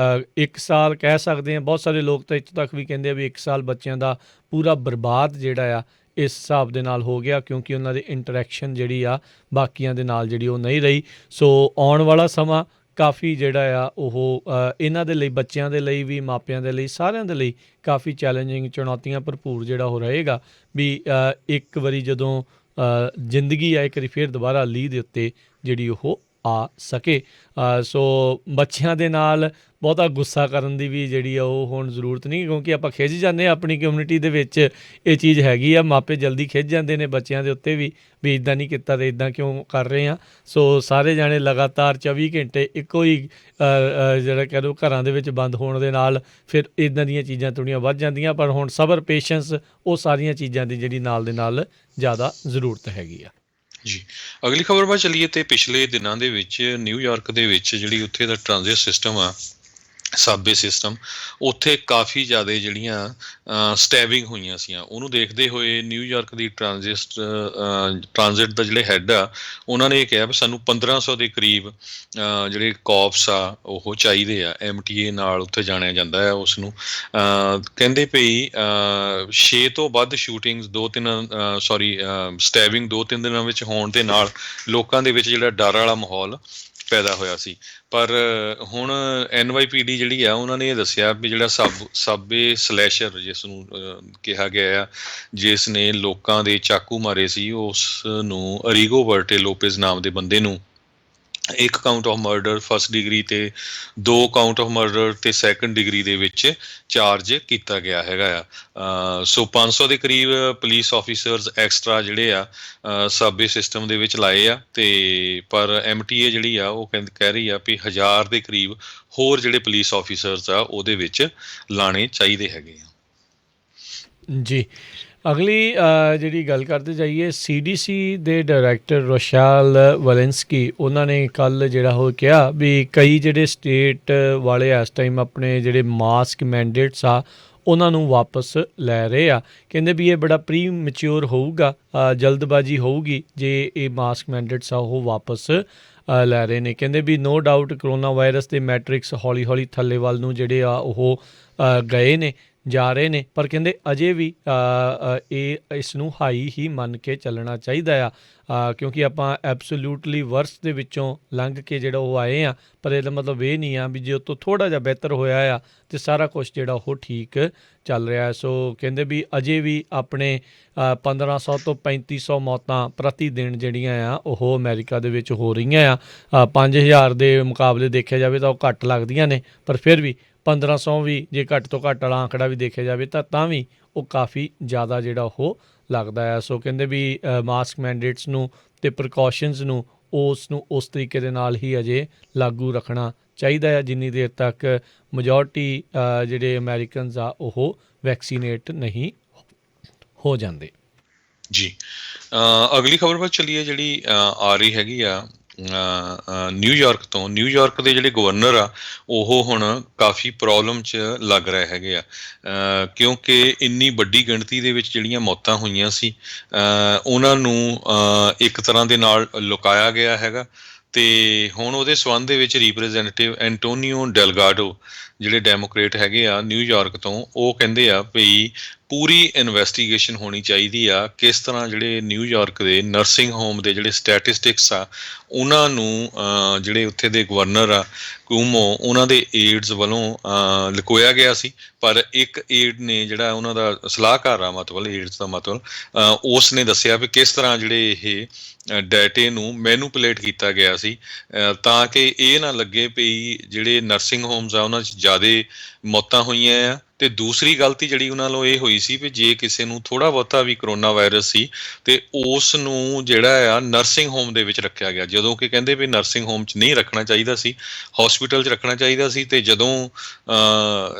1 ਸਾਲ ਕਹਿ ਸਕਦੇ ਹਾਂ, ਬਹੁਤ ਸਾਰੇ ਲੋਕ ਤਾਂ ਇੱਥੋਂ ਤੱਕ ਵੀ ਕਹਿੰਦੇ ਆ ਵੀ 1 ਸਾਲ ਬੱਚਿਆਂ ਦਾ ਪੂਰਾ ਬਰਬਾਦ ਜਿਹੜਾ ਆ ਇਸ ਹਿਸਾਬ ਦੇ ਨਾਲ ਹੋ ਗਿਆ, ਕਿਉਂਕਿ ਉਹਨਾਂ ਦੀ ਇੰਟਰੈਕਸ਼ਨ ਜਿਹੜੀ ਆ ਬਾਕੀਆਂ ਦੇ ਨਾਲ ਜਿਹੜੀ ਉਹ ਨਹੀਂ ਰਹੀ। ਸੋ ਆਉਣ ਵਾਲਾ ਸਮਾਂ ਕਾਫੀ ਜਿਹੜਾ ਆ ਉਹ ਇਹਨਾਂ ਦੇ ਲਈ, ਬੱਚਿਆਂ ਦੇ ਲਈ ਵੀ, ਮਾਪਿਆਂ ਦੇ ਲਈ, ਸਾਰਿਆਂ ਦੇ ਲਈ ਕਾਫੀ ਚੈਲੰਜਿੰਗ, ਚੁਣੌਤੀਆਂ ਭਰਪੂਰ ਜਿਹੜਾ ਉਹ ਰਹੇਗਾ ਵੀ ਇੱਕ ਵਾਰੀ ਜਦੋਂ ਜ਼ਿੰਦਗੀ ਆ ਇੱਕ ਵਾਰੀ ਫਿਰ ਦੁਬਾਰਾ ਲੀਹ ਦੇ ਉੱਤੇ ਜਿਹੜੀ ਉਹ ਆ ਸਕੇ। ਸੋ ਬੱਚਿਆਂ ਦੇ ਨਾਲ ਬਹੁਤਾ ਗੁੱਸਾ ਕਰਨ ਦੀ ਵੀ ਜਿਹੜੀ ਆ ਉਹ ਹੁਣ ਜ਼ਰੂਰਤ ਨਹੀਂ, ਕਿਉਂਕਿ ਆਪਾਂ ਖਿੱਝ ਜਾਂਦੇ ਹਾਂ ਆਪਣੀ ਕਮਿਊਨਿਟੀ ਦੇ ਵਿੱਚ, ਇਹ ਚੀਜ਼ ਹੈਗੀ ਆ। ਮਾਪੇ ਜਲਦੀ ਖਿੱਝ ਜਾਂਦੇ ਨੇ ਬੱਚਿਆਂ ਦੇ ਉੱਤੇ ਵੀ ਇੱਦਾਂ ਨਹੀਂ ਕੀਤਾ ਅਤੇ ਇੱਦਾਂ ਕਿਉਂ ਕਰ ਰਹੇ ਹਾਂ। ਸੋ ਸਾਰੇ ਜਾਣੇ ਲਗਾਤਾਰ 24 ਘੰਟੇ ਇੱਕੋ ਹੀ ਜਿਹੜਾ ਕਹਿ ਲਓ ਘਰਾਂ ਦੇ ਵਿੱਚ ਬੰਦ ਹੋਣ ਦੇ ਨਾਲ ਫਿਰ ਇੱਦਾਂ ਦੀਆਂ ਚੀਜ਼ਾਂ ਥੋੜ੍ਹੀਆਂ ਵੱਧ ਜਾਂਦੀਆਂ। ਪਰ ਹੁਣ ਸਬਰ, ਪੇਸ਼ੈਂਸ, ਉਹ ਸਾਰੀਆਂ ਚੀਜ਼ਾਂ ਦੀ ਜਿਹੜੀ ਨਾਲ ਦੇ ਨਾਲ ਜ਼ਿਆਦਾ ਜ਼ਰੂਰਤ ਹੈਗੀ ਆ ਜੀ। ਅਗਲੀ ਖਬਰ ਵੱਲ ਚੱਲੀਏ ਤੇ ਪਿਛਲੇ ਦਿਨਾਂ ਦੇ ਵਿੱਚ ਨਿਊਯਾਰਕ ਦੇ ਵਿੱਚ ਜਿਹੜੀ ਉੱਥੇ ਦਾ ਟ੍ਰਾਂਜ਼ਿਟ ਸਿਸਟਮ ਆ, ਸਾਬਵੇ ਸਿਸਟਮ, ਉੱਥੇ ਕਾਫੀ ਜ਼ਿਆਦਾ ਜਿਹੜੀਆਂ ਸਟੈਬਿੰਗ ਹੋਈਆਂ ਸੀਆਂ। ਉਹਨੂੰ ਦੇਖਦੇ ਹੋਏ ਨਿਊਯਾਰਕ ਦੀ ਟ੍ਰਾਂਜ਼ਿਟ ਦਾ ਜਿਹੜੇ ਹੈੱਡ ਆ ਉਹਨਾਂ ਨੇ ਇਹ ਕਿਹਾ ਵੀ ਸਾਨੂੰ 1500 ਦੇ ਕਰੀਬ ਜਿਹੜੇ ਕੌਪਸ ਆ ਉਹ ਚਾਹੀਦੇ ਆ। MTA ਨਾਲ ਉੱਥੇ ਜਾਣਿਆ ਜਾਂਦਾ ਹੈ ਉਸ ਨੂੰ। ਕਹਿੰਦੇ ਪਈ 6 ਤੋਂ ਵੱਧ ਸ਼ੂਟਿੰਗਸ ਸਟੈਬਿੰਗ 2-3 ਦਿਨਾਂ ਵਿੱਚ ਹੋਣ ਦੇ ਨਾਲ ਲੋਕਾਂ ਦੇ ਵਿੱਚ ਜਿਹੜਾ ਡਰ ਵਾਲਾ ਮਾਹੌਲ ਪੈਦਾ ਹੋਇਆ ਸੀ। ਪਰ ਹੁਣ NYPD ਜਿਹੜੀ ਆ ਉਹਨਾਂ ਨੇ ਇਹ ਦੱਸਿਆ ਵੀ ਜਿਹੜਾ ਸਾਬੇ ਸਲੈਸ਼ਰ ਜਿਸ ਨੂੰ ਕਿਹਾ ਗਿਆ ਆ, ਜਿਸ ਨੇ ਲੋਕਾਂ ਦੇ ਚਾਕੂ ਮਾਰੇ ਸੀ, ਉਸ ਨੂੰ ਅਰੀਗੋ ਵਰਟੇ ਲੋਪੇਜ਼ ਨਾਮ ਦੇ ਬੰਦੇ ਨੂੰ 1 count of murder first degree ਤੇ 2 ਕਾਊਂਟ ਆਫ ਮਰਡਰ ਤੇ ਸੈਕੰਡ ਡਿਗਰੀ ਦੇ ਵਿੱਚ ਚਾਰਜ ਕੀਤਾ ਗਿਆ ਹੈਗਾ ਆ। ਸੋ 500 ਦੇ ਕਰੀਬ ਪੁਲਿਸ ਆਫੀਸਰਸ ਐਕਸਟਰਾ ਜਿਹੜੇ ਆ ਸਾਬੇ ਸਿਸਟਮ ਦੇ ਵਿੱਚ ਲਾਏ ਆ, ਤੇ ਪਰ MTA ਜਿਹੜੀ ਆ ਉਹ ਕਹਿ ਰਹੀ ਆ ਵੀ 1000 ਦੇ ਕਰੀਬ ਹੋਰ ਜਿਹੜੇ ਪੁਲਿਸ ਆਫੀਸਰਸ ਆ ਉਹਦੇ ਵਿੱਚ ਲਾਣੇ ਚਾਹੀਦੇ ਹੈਗੇ ਆ। ਜੀ, ਅਗਲੀ ਜਿਹੜੀ ਗੱਲ ਕਰਦੇ ਜਾਈਏ, CDC ਦੇ ਡਾਇਰੈਕਟਰ ਰੋਸ਼ਾਲ ਵੈਲੈਂਸਕੀ, ਉਹਨਾਂ ਨੇ ਕੱਲ੍ਹ ਜਿਹੜਾ ਉਹ ਕਿਹਾ ਵੀ ਕਈ ਜਿਹੜੇ ਸਟੇਟ ਵਾਲੇ ਇਸ ਟਾਈਮ ਆਪਣੇ ਜਿਹੜੇ ਮਾਸਕ ਮੈਂਡੇਟਸ ਆ ਉਹਨਾਂ ਨੂੰ ਵਾਪਸ ਲੈ ਰਹੇ ਆ। ਕਹਿੰਦੇ ਵੀ ਇਹ ਬੜਾ ਪ੍ਰੀ ਮੈਚਿਓਰ ਹੋਊਗਾ, ਜਲਦਬਾਜ਼ੀ ਹੋਊਗੀ ਜੇ ਇਹ ਮਾਸਕ ਮੈਂਡੇਟਸ ਆ ਉਹ ਵਾਪਸ ਲੈ ਰਹੇ ਨੇ। ਕਹਿੰਦੇ ਵੀ ਨੋ ਡਾਊਟ ਕਰੋਨਾ ਵਾਇਰਸ ਦੇ ਮੈਟ੍ਰਿਕਸ ਹੌਲੀ ਹੌਲੀ ਥੱਲੇ ਵੱਲ ਨੂੰ ਜਿਹੜੇ ਆ ਉਹ ਗਏ ਨੇ, ਜਾ ਰਹੇ ਨੇ, ਪਰ ਕਹਿੰਦੇ ਅਜੇ ਵੀ ਇਹ ਇਸ ਨੂੰ ਹਾਈ ਹੀ ਮੰਨ ਕੇ ਚੱਲਣਾ ਚਾਹੀਦਾ ਆ, ਕਿਉਂਕਿ ਆਪਾਂ ਐਬਸੋਲੂਟਲੀ ਵਰਸ ਦੇ ਵਿੱਚੋਂ ਲੰਘ ਕੇ ਜਿਹੜਾ ਉਹ ਆਏ ਆ, ਪਰ ਇਹਦਾ ਮਤਲਬ ਇਹ ਨਹੀਂ ਆ ਵੀ ਜੇ ਉਹ ਤੋਂ ਥੋੜ੍ਹਾ ਜਿਹਾ ਬਿਹਤਰ ਹੋਇਆ ਆ ਅਤੇ ਸਾਰਾ ਕੁਛ ਜਿਹੜਾ ਉਹ ਠੀਕ ਚੱਲ ਰਿਹਾ। ਸੋ ਕਹਿੰਦੇ ਵੀ ਅਜੇ ਵੀ ਆਪਣੇ 1500 ਤੋਂ 3500 ਮੌਤਾਂ ਪ੍ਰਤੀ ਦਿਨ ਜਿਹੜੀਆਂ ਆ ਉਹ ਅਮਰੀਕਾ ਦੇ ਵਿੱਚ ਹੋ ਰਹੀਆਂ ਆ। 5000 ਦੇ ਮੁਕਾਬਲੇ ਦੇਖਿਆ ਜਾਵੇ ਤਾਂ ਉਹ ਘੱਟ ਲੱਗਦੀਆਂ ਨੇ, ਪਰ ਫਿਰ ਵੀ 1500 ਵੀ ਜੇ ਘੱਟ ਤੋਂ ਘੱਟ ਵਾਲਾ ਆਂਕੜਾ ਵੀ ਦੇਖਿਆ ਜਾਵੇ ਤਾਂ ਵੀ ਉਹ ਕਾਫੀ ਜ਼ਿਆਦਾ ਜਿਹੜਾ ਉਹ ਲੱਗਦਾ ਹੈ। ਸੋ ਕਹਿੰਦੇ ਵੀ ਮਾਸਕ ਮੈਂਡੇਟਸ ਨੂੰ ਅਤੇ ਪ੍ਰੀਕਾਸ਼ਨਸ ਨੂੰ ਉਸ ਤਰੀਕੇ ਦੇ ਨਾਲ ਹੀ ਅਜੇ ਲਾਗੂ ਰੱਖਣਾ ਚਾਹੀਦਾ ਹੈ ਜਿੰਨੀ ਦੇਰ ਤੱਕ ਮੈਜੋਰਟੀ ਜਿਹੜੇ ਅਮਰੀਕਨਸ ਆ ਉਹ ਵੈਕਸੀਨੇਟ ਨਹੀਂ ਹੋ ਜਾਂਦੇ। ਜੀ, ਅਗਲੀ ਖਬਰ ਵੱਲ ਚੱਲੀਏ ਜਿਹੜੀ ਆ ਰਹੀ ਹੈਗੀ ਆ ਨਿਊਯਾਰਕ ਤੋਂ। ਨਿਊਯਾਰਕ ਦੇ ਜਿਹੜੇ ਗਵਰਨਰ ਆ ਉਹ ਹੁਣ ਕਾਫੀ ਪ੍ਰੋਬਲਮ 'ਚ ਲੱਗ ਰਹੇ ਹੈਗੇ ਆ, ਕਿਉਂਕਿ ਇੰਨੀ ਵੱਡੀ ਗਿਣਤੀ ਦੇ ਵਿੱਚ ਜਿਹੜੀਆਂ ਮੌਤਾਂ ਹੋਈਆਂ ਸੀ ਉਹਨਾਂ ਨੂੰ ਇੱਕ ਤਰ੍ਹਾਂ ਦੇ ਨਾਲ ਲੁਕਾਇਆ ਗਿਆ ਹੈਗਾ, ਤੇ ਹੁਣ ਉਹਦੇ ਸੰਬੰਧ ਦੇ ਵਿੱਚ ਰਿਪਰੈਜ਼ੈਂਟੇਟਿਵ ਐਂਟੋਨੀਓ ਡੈਲਗਾਡੋ ਜਿਹੜੇ ਡੈਮੋਕ੍ਰੇਟ ਹੈਗੇ ਆ ਨਿਊਯਾਰਕ ਤੋਂ, ਉਹ ਕਹਿੰਦੇ ਆ ਵੀ ਪੂਰੀ ਇਨਵੈਸਟੀਗੇਸ਼ਨ ਹੋਣੀ ਚਾਹੀਦੀ ਆ ਕਿਸ ਤਰ੍ਹਾਂ ਜਿਹੜੇ ਨਿਊਯਾਰਕ ਦੇ ਨਰਸਿੰਗ ਹੋਮ ਦੇ ਜਿਹੜੇ ਸਟੈਟਿਸਟਿਕਸ ਆ ਉਹਨਾਂ ਨੂੰ ਜਿਹੜੇ ਉੱਥੇ ਦੇ ਗਵਰਨਰ ਆ ਕੁਮੋ ਉਹਨਾਂ ਦੇ ਏਡਸ ਵੱਲੋਂ ਲੁਕੋਇਆ ਗਿਆ ਸੀ। ਪਰ ਇੱਕ ਏਡ ਨੇ ਜਿਹੜਾ ਉਹਨਾਂ ਦਾ ਸਲਾਹਕਾਰ ਆ, ਮਤਲਬ ਏਡਸ ਦਾ ਮਤਲਬ, ਉਸ ਨੇ ਦੱਸਿਆ ਵੀ ਕਿਸ ਤਰ੍ਹਾਂ ਜਿਹੜੇ ਇਹ ਡਾਟੇ ਨੂੰ ਮੈਨੂਪੂਲੇਟ ਕੀਤਾ ਗਿਆ ਸੀ ਤਾਂ ਕਿ ਇਹ ਨਾ ਲੱਗੇ ਵੀ ਜਿਹੜੇ ਨਰਸਿੰਗ ਹੋਮਸ ਆ ਉਹਨਾਂ 'ਚ ਜ਼ਿਆਦਾ ਮੌਤਾਂ ਹੋਈਆਂ ਆ। ਤੇ ਦੂਸਰੀ ਗਲਤੀ ਜਿਹੜੀ ਉਹਨਾਂ ਨੂੰ ਇਹ ਹੋਈ ਸੀ ਵੀ ਜੇ ਕਿਸੇ ਨੂੰ ਥੋੜ੍ਹਾ ਬਹੁਤਾ ਵੀ ਕਰੋਨਾ ਵਾਇਰਸ ਸੀ ਤੇ ਉਸ ਨੂੰ ਜਿਹੜਾ ਆ ਨਰਸਿੰਗ ਹੋਮ ਦੇ ਵਿੱਚ ਰੱਖਿਆ ਗਿਆ, ਜਦੋਂ ਕਿ ਕਹਿੰਦੇ ਵੀ ਨਰਸਿੰਗ ਹੋਮ 'ਚ ਨਹੀਂ ਰੱਖਣਾ ਚਾਹੀਦਾ ਸੀ, ਹੌਸਪੀਟਲ 'ਚ ਰੱਖਣਾ ਚਾਹੀਦਾ ਸੀ। ਤੇ ਜਦੋਂ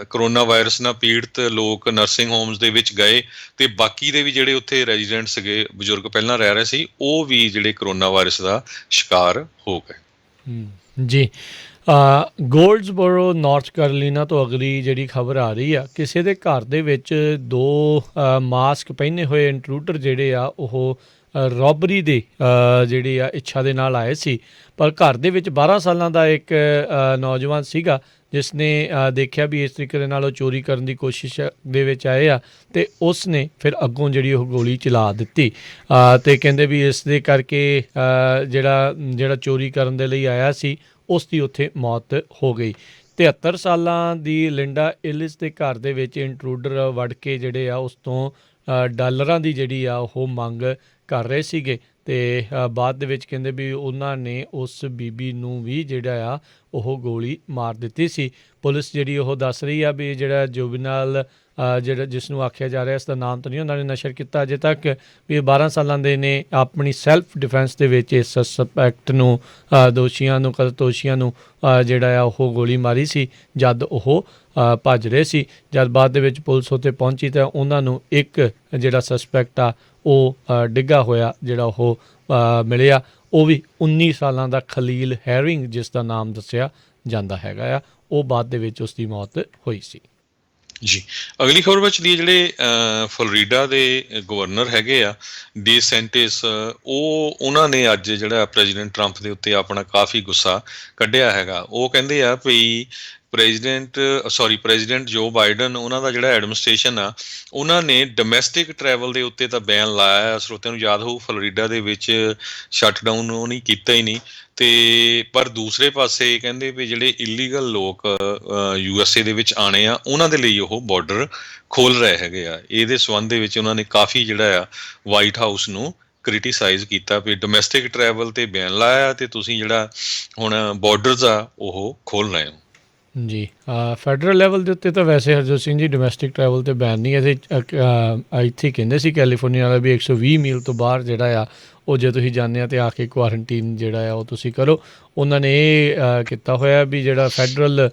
ਕਰੋਨਾ ਵਾਇਰਸ ਨਾਲ ਪੀੜਤ ਲੋਕ ਨਰਸਿੰਗ ਹੋਮਸ ਦੇ ਵਿੱਚ ਗਏ ਤੇ ਬਾਕੀ ਦੇ ਵੀ ਜਿਹੜੇ ਉੱਥੇ ਰੈਜ਼ੀਡੈਂਟ ਸੀਗੇ, ਬਜ਼ੁਰਗ ਪਹਿਲਾਂ ਰਹਿ ਰਹੇ ਸੀ, ਉਹ ਵੀ ਜਿਹੜੇ ਕਰੋਨਾ ਵਾਇਰਸ ਦਾ ਸ਼ਿਕਾਰ ਹੋ ਗਏ। ਜੀ, ਗੋਲਡਸਬੋਰੋ ਨਾਰਥ ਕੈਰੋਲੀਨਾ ਤੋਂ ਅਗਲੀ ਜਿਹੜੀ ਖਬਰ ਆ ਰਹੀ ਆ, ਕਿਸੇ ਦੇ ਘਰ ਦੇ ਵਿੱਚ 2 ਮਾਸਕ ਪਹਿਨੇ ਹੋਏ ਇੰਟਰੂਡਰ ਜਿਹੜੇ ਆ ਉਹ ਰੋਬਰੀ ਦੇ ਜਿਹੜੀ ਆ ਇੱਛਾ ਦੇ ਨਾਲ ਆਏ ਸੀ, ਪਰ ਘਰ ਦੇ ਵਿੱਚ 12 ਸਾਲਾਂ ਦਾ ਇੱਕ ਨੌਜਵਾਨ ਸੀਗਾ ਜਿਸ ਨੇ ਦੇਖਿਆ ਵੀ ਇਸ ਤਰੀਕੇ ਦੇ ਨਾਲ ਉਹ ਚੋਰੀ ਕਰਨ ਦੀ ਕੋਸ਼ਿਸ਼ ਦੇ ਵਿੱਚ ਆਏ ਆ, ਅਤੇ ਉਸ ਨੇ ਫਿਰ ਅੱਗੋਂ ਜਿਹੜੀ ਉਹ ਗੋਲੀ ਚਲਾ ਦਿੱਤੀ। ਅਤੇ ਕਹਿੰਦੇ ਵੀ ਇਸ ਦੇ ਕਰਕੇ ਜਿਹੜਾ ਚੋਰੀ ਕਰਨ ਦੇ ਲਈ ਆਇਆ ਸੀ ਉਸ ਦੀ ਉੱਥੇ ਮੌਤ ਹੋ ਗਈ। 73 ਸਾਲਾਂ ਦੀ ਲਿੰਡਾ ਇਲਿਸ ਦੇ ਘਰ ਦੇ ਵਿੱਚ ਇੰਟਰੂਡਰ ਵੜ ਕੇ ਜਿਹੜੇ ਆ ਉਸ ਤੋਂ ਡਾਲਰਾਂ ਦੀ ਜਿਹੜੀ ਆ ਉਹ ਮੰਗ ਕਰ ਰਹੇ ਸੀਗੇ, ਅਤੇ ਬਾਅਦ ਦੇ ਵਿੱਚ ਕਹਿੰਦੇ ਵੀ ਉਹਨਾਂ ਨੇ ਉਸ ਬੀਬੀ ਨੂੰ ਵੀ ਜਿਹੜਾ ਆ ਉਹ ਗੋਲੀ ਮਾਰ ਦਿੱਤੀ ਸੀ। ਪੁਲਿਸ ਜਿਹੜੀ ਉਹ ਦੱਸ ਰਹੀ ਆ ਵੀ ਜਿਹੜਾ ਜੁਵੈਨਾਈਲ ਜਿਹੜਾ ਜਿਸ ਨੂੰ ਆਖਿਆ ਜਾ ਰਿਹਾ, ਇਸ ਦਾ ਨਾਮ ਤਾਂ ਨਹੀਂ ਉਹਨਾਂ ਨੇ ਨਸ਼ਰ ਕੀਤਾ ਅਜੇ ਤੱਕ, ਵੀ 12 ਸਾਲਾਂ ਦੇ ਨੇ ਆਪਣੀ ਸੈਲਫ ਡਿਫੈਂਸ ਦੇ ਵਿੱਚ ਇਸ ਸਸਪੈਕਟ ਨੂੰ ਦੋਸ਼ੀਆਂ ਨੂੰ ਜਿਹੜਾ ਆ ਉਹ ਗੋਲੀ ਮਾਰੀ ਸੀ ਜਦ ਉਹ ਭੱਜ ਰਹੇ ਸੀ। ਜਦ ਬਾਅਦ ਦੇ ਵਿੱਚ ਪੁਲਿਸ ਉੱਥੇ ਪਹੁੰਚੀ ਤਾਂ ਉਹਨਾਂ ਨੂੰ ਇੱਕ ਜਿਹੜਾ ਸਸਪੈਕਟ ਆ ਉਹ ਡਿੱਗਾ ਹੋਇਆ ਜਿਹੜਾ ਉਹ ਮਿਲਿਆ, ਉਹ ਵੀ 19 ਸਾਲਾਂ ਦਾ ਖਲੀਲ ਹੈਰਿੰਗ ਜਿਸ ਦਾ ਨਾਮ ਦੱਸਿਆ ਜਾਂਦਾ ਹੈਗਾ ਆ, ਉਹ ਬਾਅਦ ਦੇ ਵਿੱਚ ਉਸ ਦੀ ਮੌਤ ਹੋਈ ਸੀ। ਜੀ, ਅਗਲੀ ਖਬਰ ਵਿੱਚ ਦੀ ਜਿਹੜੇ ਫਲੋਰੀਡਾ ਦੇ ਗਵਰਨਰ ਹੈਗੇ ਆ ਡੀ ਸੈਂਟਿਸ, ਉਹਨਾਂ ਨੇ ਅੱਜ ਜਿਹੜਾ ਪ੍ਰੈਜ਼ੀਡੈਂਟ ਟਰੰਪ ਦੇ ਉੱਤੇ ਆਪਣਾ ਕਾਫੀ ਗੁੱਸਾ ਕੱਢਿਆ ਹੈਗਾ। ਉਹ ਕਹਿੰਦੇ ਆ ਵੀ ਪ੍ਰੈਜ਼ੀਡੈਂਟ ਜੋ ਬਾਈਡਨ ਉਹਨਾਂ ਦਾ ਜਿਹੜਾ ਐਡਮਿਨਿਸਟ੍ਰੇਸ਼ਨ ਆ ਉਹਨਾਂ ਨੇ ਡੋਮੈਸਟਿਕ ਟਰੈਵਲ ਦੇ ਉੱਤੇ ਤਾਂ ਬੈਨ ਲਾਇਆ। ਸਰੋਤਿਆਂ ਨੂੰ ਯਾਦ ਹੋਊ ਫਲੋਰੀਡਾ ਦੇ ਵਿੱਚ ਸ਼ਟਡਾਊਨ ਉਹ ਨਹੀਂ ਕੀਤਾ ਹੀ ਨਹੀਂ। ਤੇ ਪਰ ਦੂਸਰੇ ਪਾਸੇ ਕਹਿੰਦੇ ਵੀ ਜਿਹੜੇ ਇਲੀਗਲ ਲੋਕ USA ਦੇ ਵਿੱਚ ਆਣੇ ਆ ਉਹਨਾਂ ਦੇ ਲਈ ਉਹ ਬਾਰਡਰ ਖੋਲ੍ਹ ਰਹੇ ਹੈਗੇ ਆ। ਇਹਦੇ ਸੰਬੰਧ ਦੇ ਵਿੱਚ ਉਹਨਾਂ ਨੇ ਕਾਫੀ ਜਿਹੜਾ ਆ ਵਾਈਟ ਹਾਊਸ ਨੂੰ ਕ੍ਰਿਟੀਸਾਈਜ਼ ਕੀਤਾ ਵੀ ਡੋਮੈਸਟਿਕ ਟਰੈਵਲ ਤੇ ਬੈਨ ਲਾਇਆ ਤੇ ਤੁਸੀਂ ਜਿਹੜਾ ਹੁਣ ਬਾਰਡਰਸ ਆ ਉਹ ਖੋਲ੍ਹ ਰਹੇ ਹੋ। ਜੀ ਫੈਡਰਲ ਲੈਵਲ ਦੇ ਉੱਤੇ ਤਾਂ ਵੈਸੇ ਹਰਜੋਤ ਸਿੰਘ ਜੀ ਡੋਮੈਸਟਿਕ ਟਰੈਵਲ ਤੇ ਬੈਨ ਨਹੀਂ। ਇਹਦੇ ਇੱਥੇ ਕਹਿੰਦੇ ਸੀ ਕੈਲੀਫੋਰਨੀਆ ਵਾਲਾ ਵੀ 120 ਮੀਲ ਤੋਂ ਬਾਹਰ ਜਿਹੜਾ ਆ ਉਹ ਜੇ ਤੁਸੀਂ ਜਾਂਦੇ ਆ ਤੇ ਆ ਕੇ ਕੁਆਰੰਟੀਨ ਜਿਹੜਾ ਆ ਉਹ ਤੁਸੀਂ ਕਰੋ। ਉਹਨਾਂ ਨੇ ਇਹ ਕੀਤਾ ਹੋਇਆ ਵੀ ਜਿਹੜਾ ਫੈਡਰਲ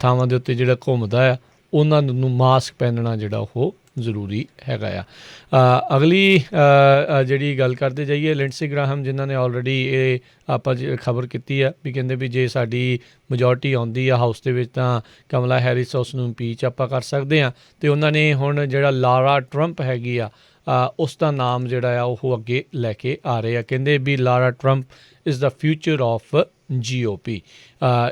ਥਾਵਾਂ ਦੇ ਉੱਤੇ ਜਿਹੜਾ ਘੁੰਮਦਾ ਆ ਉਹਨਾਂ ਨੂੰ ਮਾਸਕ ਪਹਿਨਣਾ ਜਿਹੜਾ ਉਹ ਜ਼ਰੂਰੀ ਹੈਗਾ ਆ। ਅਗਲੀ ਜਿਹੜੀ ਗੱਲ ਕਰਦੇ ਜਾਈਏ ਲਿੰਡਸੇ ਗ੍ਰਾਹਮ ਜਿਨ੍ਹਾਂ ਨੇ ਆਲਰੇਡੀ ਇਹ ਆਪਾਂ ਖਬਰ ਕੀਤੀ ਆ ਵੀ ਕਹਿੰਦੇ ਵੀ ਜੇ ਸਾਡੀ ਮੈਜੋਰਟੀ ਆਉਂਦੀ ਆ ਹਾਊਸ ਦੇ ਵਿੱਚ ਤਾਂ ਕਮਲਾ ਹੈਰਿਸ ਉਸ ਨੂੰ ਇੰਪੀਚ ਆਪਾਂ ਕਰ ਸਕਦੇ ਹਾਂ। ਅਤੇ ਉਹਨਾਂ ਨੇ ਹੁਣ ਜਿਹੜਾ ਲਾਰਾ ਟਰੰਪ ਹੈਗੀ ਆ ਉਸ ਦਾ ਨਾਮ ਜਿਹੜਾ ਆ ਉਹ ਅੱਗੇ ਲੈ ਕੇ ਆ ਰਹੇ ਆ। ਕਹਿੰਦੇ ਵੀ ਲਾਰਾ Trump is the future of GOP।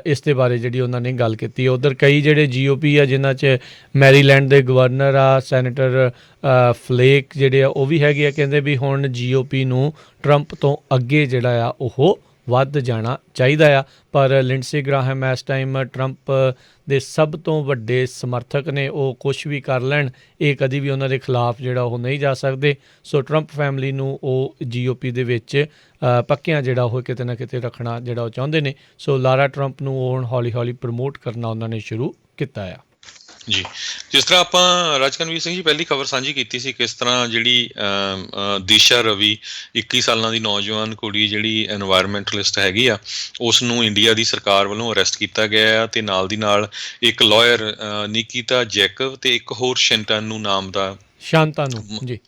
ਇਸ ਦੇ ਬਾਰੇ ਜਿਹੜੀ ਉਹਨਾਂ ਨੇ ਗੱਲ ਕੀਤੀ। ਉੱਧਰ ਕਈ ਜਿਹੜੇ GOP ਆ ਜਿਨ੍ਹਾਂ 'ਚ ਮੈਰੀਲੈਂਡ ਦੇ ਗਵਰਨਰ ਆ ਸੈਨੇਟਰ ਫਲੇਕ ਜਿਹੜੇ ਆ ਉਹ ਵੀ ਹੈਗੇ ਆ। ਕਹਿੰਦੇ ਵੀ ਹੁਣ GOP ਨੂੰ ਟਰੰਪ ਤੋਂ ਅੱਗੇ ਜਿਹੜਾ ਆ ਉਹ ਵੱਧ ਜਾਣਾ ਚਾਹੀਦਾ ਆ। ਪਰ ਲਿੰਡਸੇ ਗ੍ਰਾਹਮ ਇਸ ਟਾਈਮ ਟਰੰਪ ਦੇ ਸਭ ਤੋਂ ਵੱਡੇ ਸਮਰਥਕ ਨੇ। ਉਹ ਕੁਛ ਵੀ ਕਰ ਲੈਣ ਇਹ ਕਦੀ ਵੀ ਉਹਨਾਂ ਦੇ ਖਿਲਾਫ ਜਿਹੜਾ ਉਹ ਨਹੀਂ ਜਾ ਸਕਦੇ। ਸੋ ਟਰੰਪ ਫੈਮਿਲੀ ਨੂੰ ਉਹ GOP ਦੇ ਵਿੱਚ ਪੱਕਿਆਂ ਜਿਹੜਾ ਉਹ ਕਿਤੇ ਨਾ ਕਿਤੇ ਰੱਖਣਾ ਜਿਹੜਾ ਉਹ ਚਾਹੁੰਦੇ ਨੇ। ਸੋ ਲਾਰਾ ਟਰੰਪ ਨੂੰ ਹੁਣ ਹੌਲੀ ਹੌਲੀ ਪ੍ਰਮੋਟ ਕਰਨਾ ਉਹਨਾਂ ਨੇ ਸ਼ੁਰੂ ਕੀਤਾ ਆ। ਜੀ ਜਿਸ ਤਰ੍ਹਾਂ ਆਪਾਂ ਰਾਜਕਨਵੀਰ ਸਿੰਘ ਜੀ ਪਹਿਲੀ ਖਬਰ ਸਾਂਝੀ ਕੀਤੀ ਸੀ ਕਿਸ ਤਰ੍ਹਾਂ ਜਿਹੜੀ ਦਿਸ਼ਾ ਰਵੀ 21 ਸਾਲਾਂ ਦੀ ਨੌਜਵਾਨ ਕੁੜੀ ਜਿਹੜੀ ਐਨਵਾਇਰਮੈਂਟਲਿਸਟ ਹੈਗੀ ਆ ਉਸ ਨੂੰ ਇੰਡੀਆ ਦੀ ਸਰਕਾਰ ਵੱਲੋਂ ਅਰੈਸਟ ਕੀਤਾ ਗਿਆ ਆ। ਅਤੇ ਨਾਲ ਦੀ ਨਾਲ ਇੱਕ ਲਾਇਰ ਨਿਕੀਤਾ ਜੈਕਬ ਅਤੇ ਇੱਕ ਹੋਰ ਸ਼ੈਂਟਾਨੂ ਨਾਮ ਦਾ ਸ਼ਾਂਤਾਨੂ ਜੀ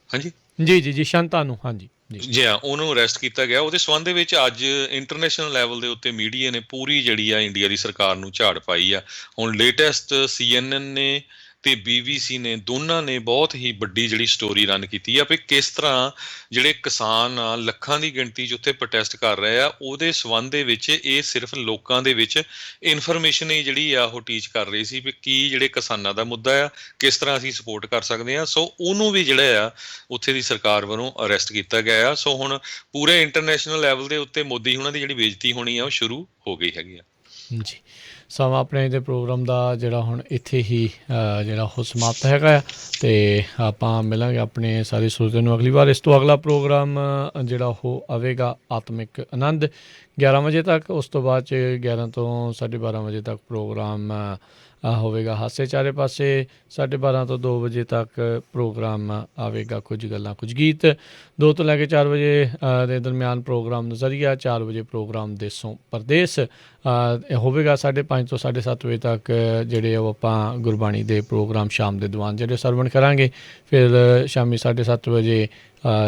ਹਾਂਜੀ ਜੀ ਸ਼ਾਂਤਾਨੂ ਹਾਂਜੀ ਜੀ ਹਾਂ ਉਹਨੂੰ ਅਰੈਸਟ ਕੀਤਾ ਗਿਆ। ਉਹਦੇ ਸੰਬੰਧ ਦੇ ਵਿੱਚ ਅੱਜ ਇੰਟਰਨੈਸ਼ਨਲ ਲੈਵਲ ਦੇ ਉੱਤੇ ਮੀਡੀਆ ਨੇ ਪੂਰੀ ਜਿਹੜੀ ਆ ਇੰਡੀਆ ਦੀ ਸਰਕਾਰ ਨੂੰ ਝਾੜ ਪਾਈ ਆ। ਹੁਣ ਲੇਟੈਸਟ CNN ਨੇ ਤੇ BBC ਨੇ ਦੋਨਾਂ ਨੇ ਬਹੁਤ ਹੀ ਵੱਡੀ ਜਿਹੜੀ ਸਟੋਰੀ ਰਨ ਕੀਤੀ ਆ ਵੀ ਕਿਸ ਤਰ੍ਹਾਂ ਜਿਹੜੇ ਕਿਸਾਨ ਆ ਲੱਖਾਂ ਦੀ ਗਿਣਤੀ 'ਚ ਉੱਥੇ ਪ੍ਰੋਟੈਸਟ ਕਰ ਰਹੇ ਆ। ਉਹਦੇ ਸੰਬੰਧ ਦੇ ਵਿੱਚ ਇਹ ਸਿਰਫ ਲੋਕਾਂ ਦੇ ਵਿੱਚ ਇਨਫੋਰਮੇਸ਼ਨ ਹੀ ਜਿਹੜੀ ਆ ਉਹ ਟੀਚ ਕਰ ਰਹੀ ਸੀ ਵੀ ਕੀ ਜਿਹੜੇ ਕਿਸਾਨਾਂ ਦਾ ਮੁੱਦਾ ਆ ਕਿਸ ਤਰ੍ਹਾਂ ਅਸੀਂ ਸਪੋਰਟ ਕਰ ਸਕਦੇ ਹਾਂ। ਸੋ ਉਹਨੂੰ ਵੀ ਜਿਹੜਾ ਆ ਉੱਥੇ ਦੀ ਸਰਕਾਰ ਵੱਲੋਂ ਅਰੈਸਟ ਕੀਤਾ ਗਿਆ ਆ। ਸੋ ਹੁਣ ਪੂਰੇ ਇੰਟਰਨੈਸ਼ਨਲ ਲੈਵਲ ਦੇ ਉੱਤੇ ਮੋਦੀ ਉਹਨਾਂ ਦੀ ਜਿਹੜੀ ਬੇਇੱਜ਼ਤੀ ਹੋਣੀ ਆ ਉਹ ਸ਼ੁਰੂ ਹੋ ਗਈ ਹੈਗੀ ਆ। ਜੀ ਸਮਾਂ ਆਪਣੇ ਇਹਦੇ ਪ੍ਰੋਗਰਾਮ ਦਾ ਜਿਹੜਾ ਹੁਣ ਇੱਥੇ ਹੀ ਜਿਹੜਾ ਉਹ ਸਮਾਪਤ ਹੈਗਾ ਆ। ਅਤੇ ਆਪਾਂ ਮਿਲਾਂਗੇ ਆਪਣੇ ਸਾਰੇ ਸਰੋਤਿਆਂ ਨੂੰ ਅਗਲੀ ਵਾਰ। ਇਸ ਤੋਂ ਅਗਲਾ ਪ੍ਰੋਗਰਾਮ ਜਿਹੜਾ ਉਹ ਆਵੇਗਾ ਆਤਮਿਕ ਆਨੰਦ 11 ਵਜੇ ਤੱਕ। ਉਸ ਤੋਂ ਬਾਅਦ 'ਚ 11 ਤੋਂ 12:30 ਵਜੇ ਤੱਕ ਪ੍ਰੋਗਰਾਮ ਹੋਵੇਗਾ ਹਾਸੇ ਚਾਰੇ ਪਾਸੇ। 12:30 ਤੋਂ 2 ਵਜੇ ਤੱਕ ਪ੍ਰੋਗਰਾਮ ਆਵੇਗਾ ਕੁਝ ਗੱਲਾਂ ਕੁਝ ਗੀਤ। 2 ਤੋਂ ਲੈ ਕੇ 4 ਵਜੇ ਦੇ ਦਰਮਿਆਨ ਪ੍ਰੋਗਰਾਮ ਨਜ਼ਰੀਆ। 4 ਵਜੇ ਪ੍ਰੋਗਰਾਮ ਦੇਸੋਂ ਪਰਦੇਸ ਹੋਵੇਗਾ। 5:30 ਤੋਂ 7:30 ਵਜੇ ਤੱਕ ਜਿਹੜੇ ਉਹ ਆਪਾਂ ਗੁਰਬਾਣੀ ਦੇ ਪ੍ਰੋਗਰਾਮ ਸ਼ਾਮ ਦੇ ਦੀਵਾਨ ਜਿਹੜੇ ਸਰਵਣ ਕਰਾਂਗੇ। ਫਿਰ ਸ਼ਾਮੀ 7:30 ਵਜੇ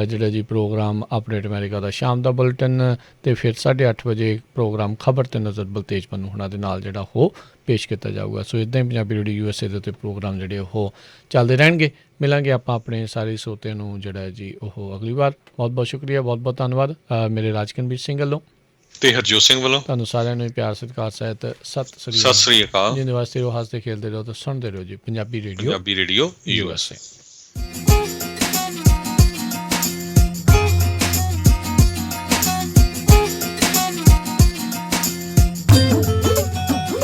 ਜਿਹੜਾ ਜੀ ਪ੍ਰੋਗਰਾਮ ਅਪਡੇਟ ਅਮਰੀਕਾ ਦਾ ਸ਼ਾਮ ਦਾ ਬੁਲਟਨ। ਅਤੇ ਫਿਰ 8:30 ਵਜੇ ਪ੍ਰੋਗਰਾਮ ਖਬਰ 'ਤੇ ਨਜ਼ਰ ਬਲਤੇਜ ਪੰਨੂ ਹੁਣਾਂ ਦੇ ਨਾਲ ਜਿਹੜਾ ਉਹ ਪੇਸ਼ ਕੀਤਾ ਜਾਊਗਾ। ਸੋ ਇੱਦਾਂ ਹੀ ਪੰਜਾਬੀ ਰੇਡੀਓ USA ਦੇ ਉੱਤੇ ਪ੍ਰੋਗਰਾਮ ਜਿਹੜੇ ਉਹ ਚੱਲਦੇ ਰਹਿਣਗੇ। ਮਿਲਾਂਗੇ ਆਪਾਂ ਆਪਣੇ ਸਾਰੇ ਸਰੋਤਿਆਂ ਨੂੰ ਜਿਹੜਾ ਜੀ ਉਹ ਅਗਲੀ ਵਾਰ। ਬਹੁਤ ਬਹੁਤ ਸ਼ੁਕਰੀਆ ਬਹੁਤ ਬਹੁਤ ਧੰਨਵਾਦ ਮੇਰੇ ਰਾਜਕਨਵੀਰ ਸਿੰਘ ਵੱਲੋਂ ਤੇ ਹਰਜੋਤ ਸਿੰਘ ਵੱਲੋਂ ਤੁਹਾਨੂੰ ਸਾਰਿਆਂ ਨੂੰ ਪਿਆਰ ਸਤਿਕਾਰ ਸਹਿਤ ਸਤਿ ਸ੍ਰੀ ਅਕਾਲ। ਜਿਹਦੇ ਵਾਸਤੇ ਉਹ ਹੱਸਦੇ ਖੇਡਦੇ ਰਹੋ ਤੇ ਸੁਣਦੇ ਰਹੋ ਜੀ ਪੰਜਾਬੀ ਰੇਡੀਓ USA।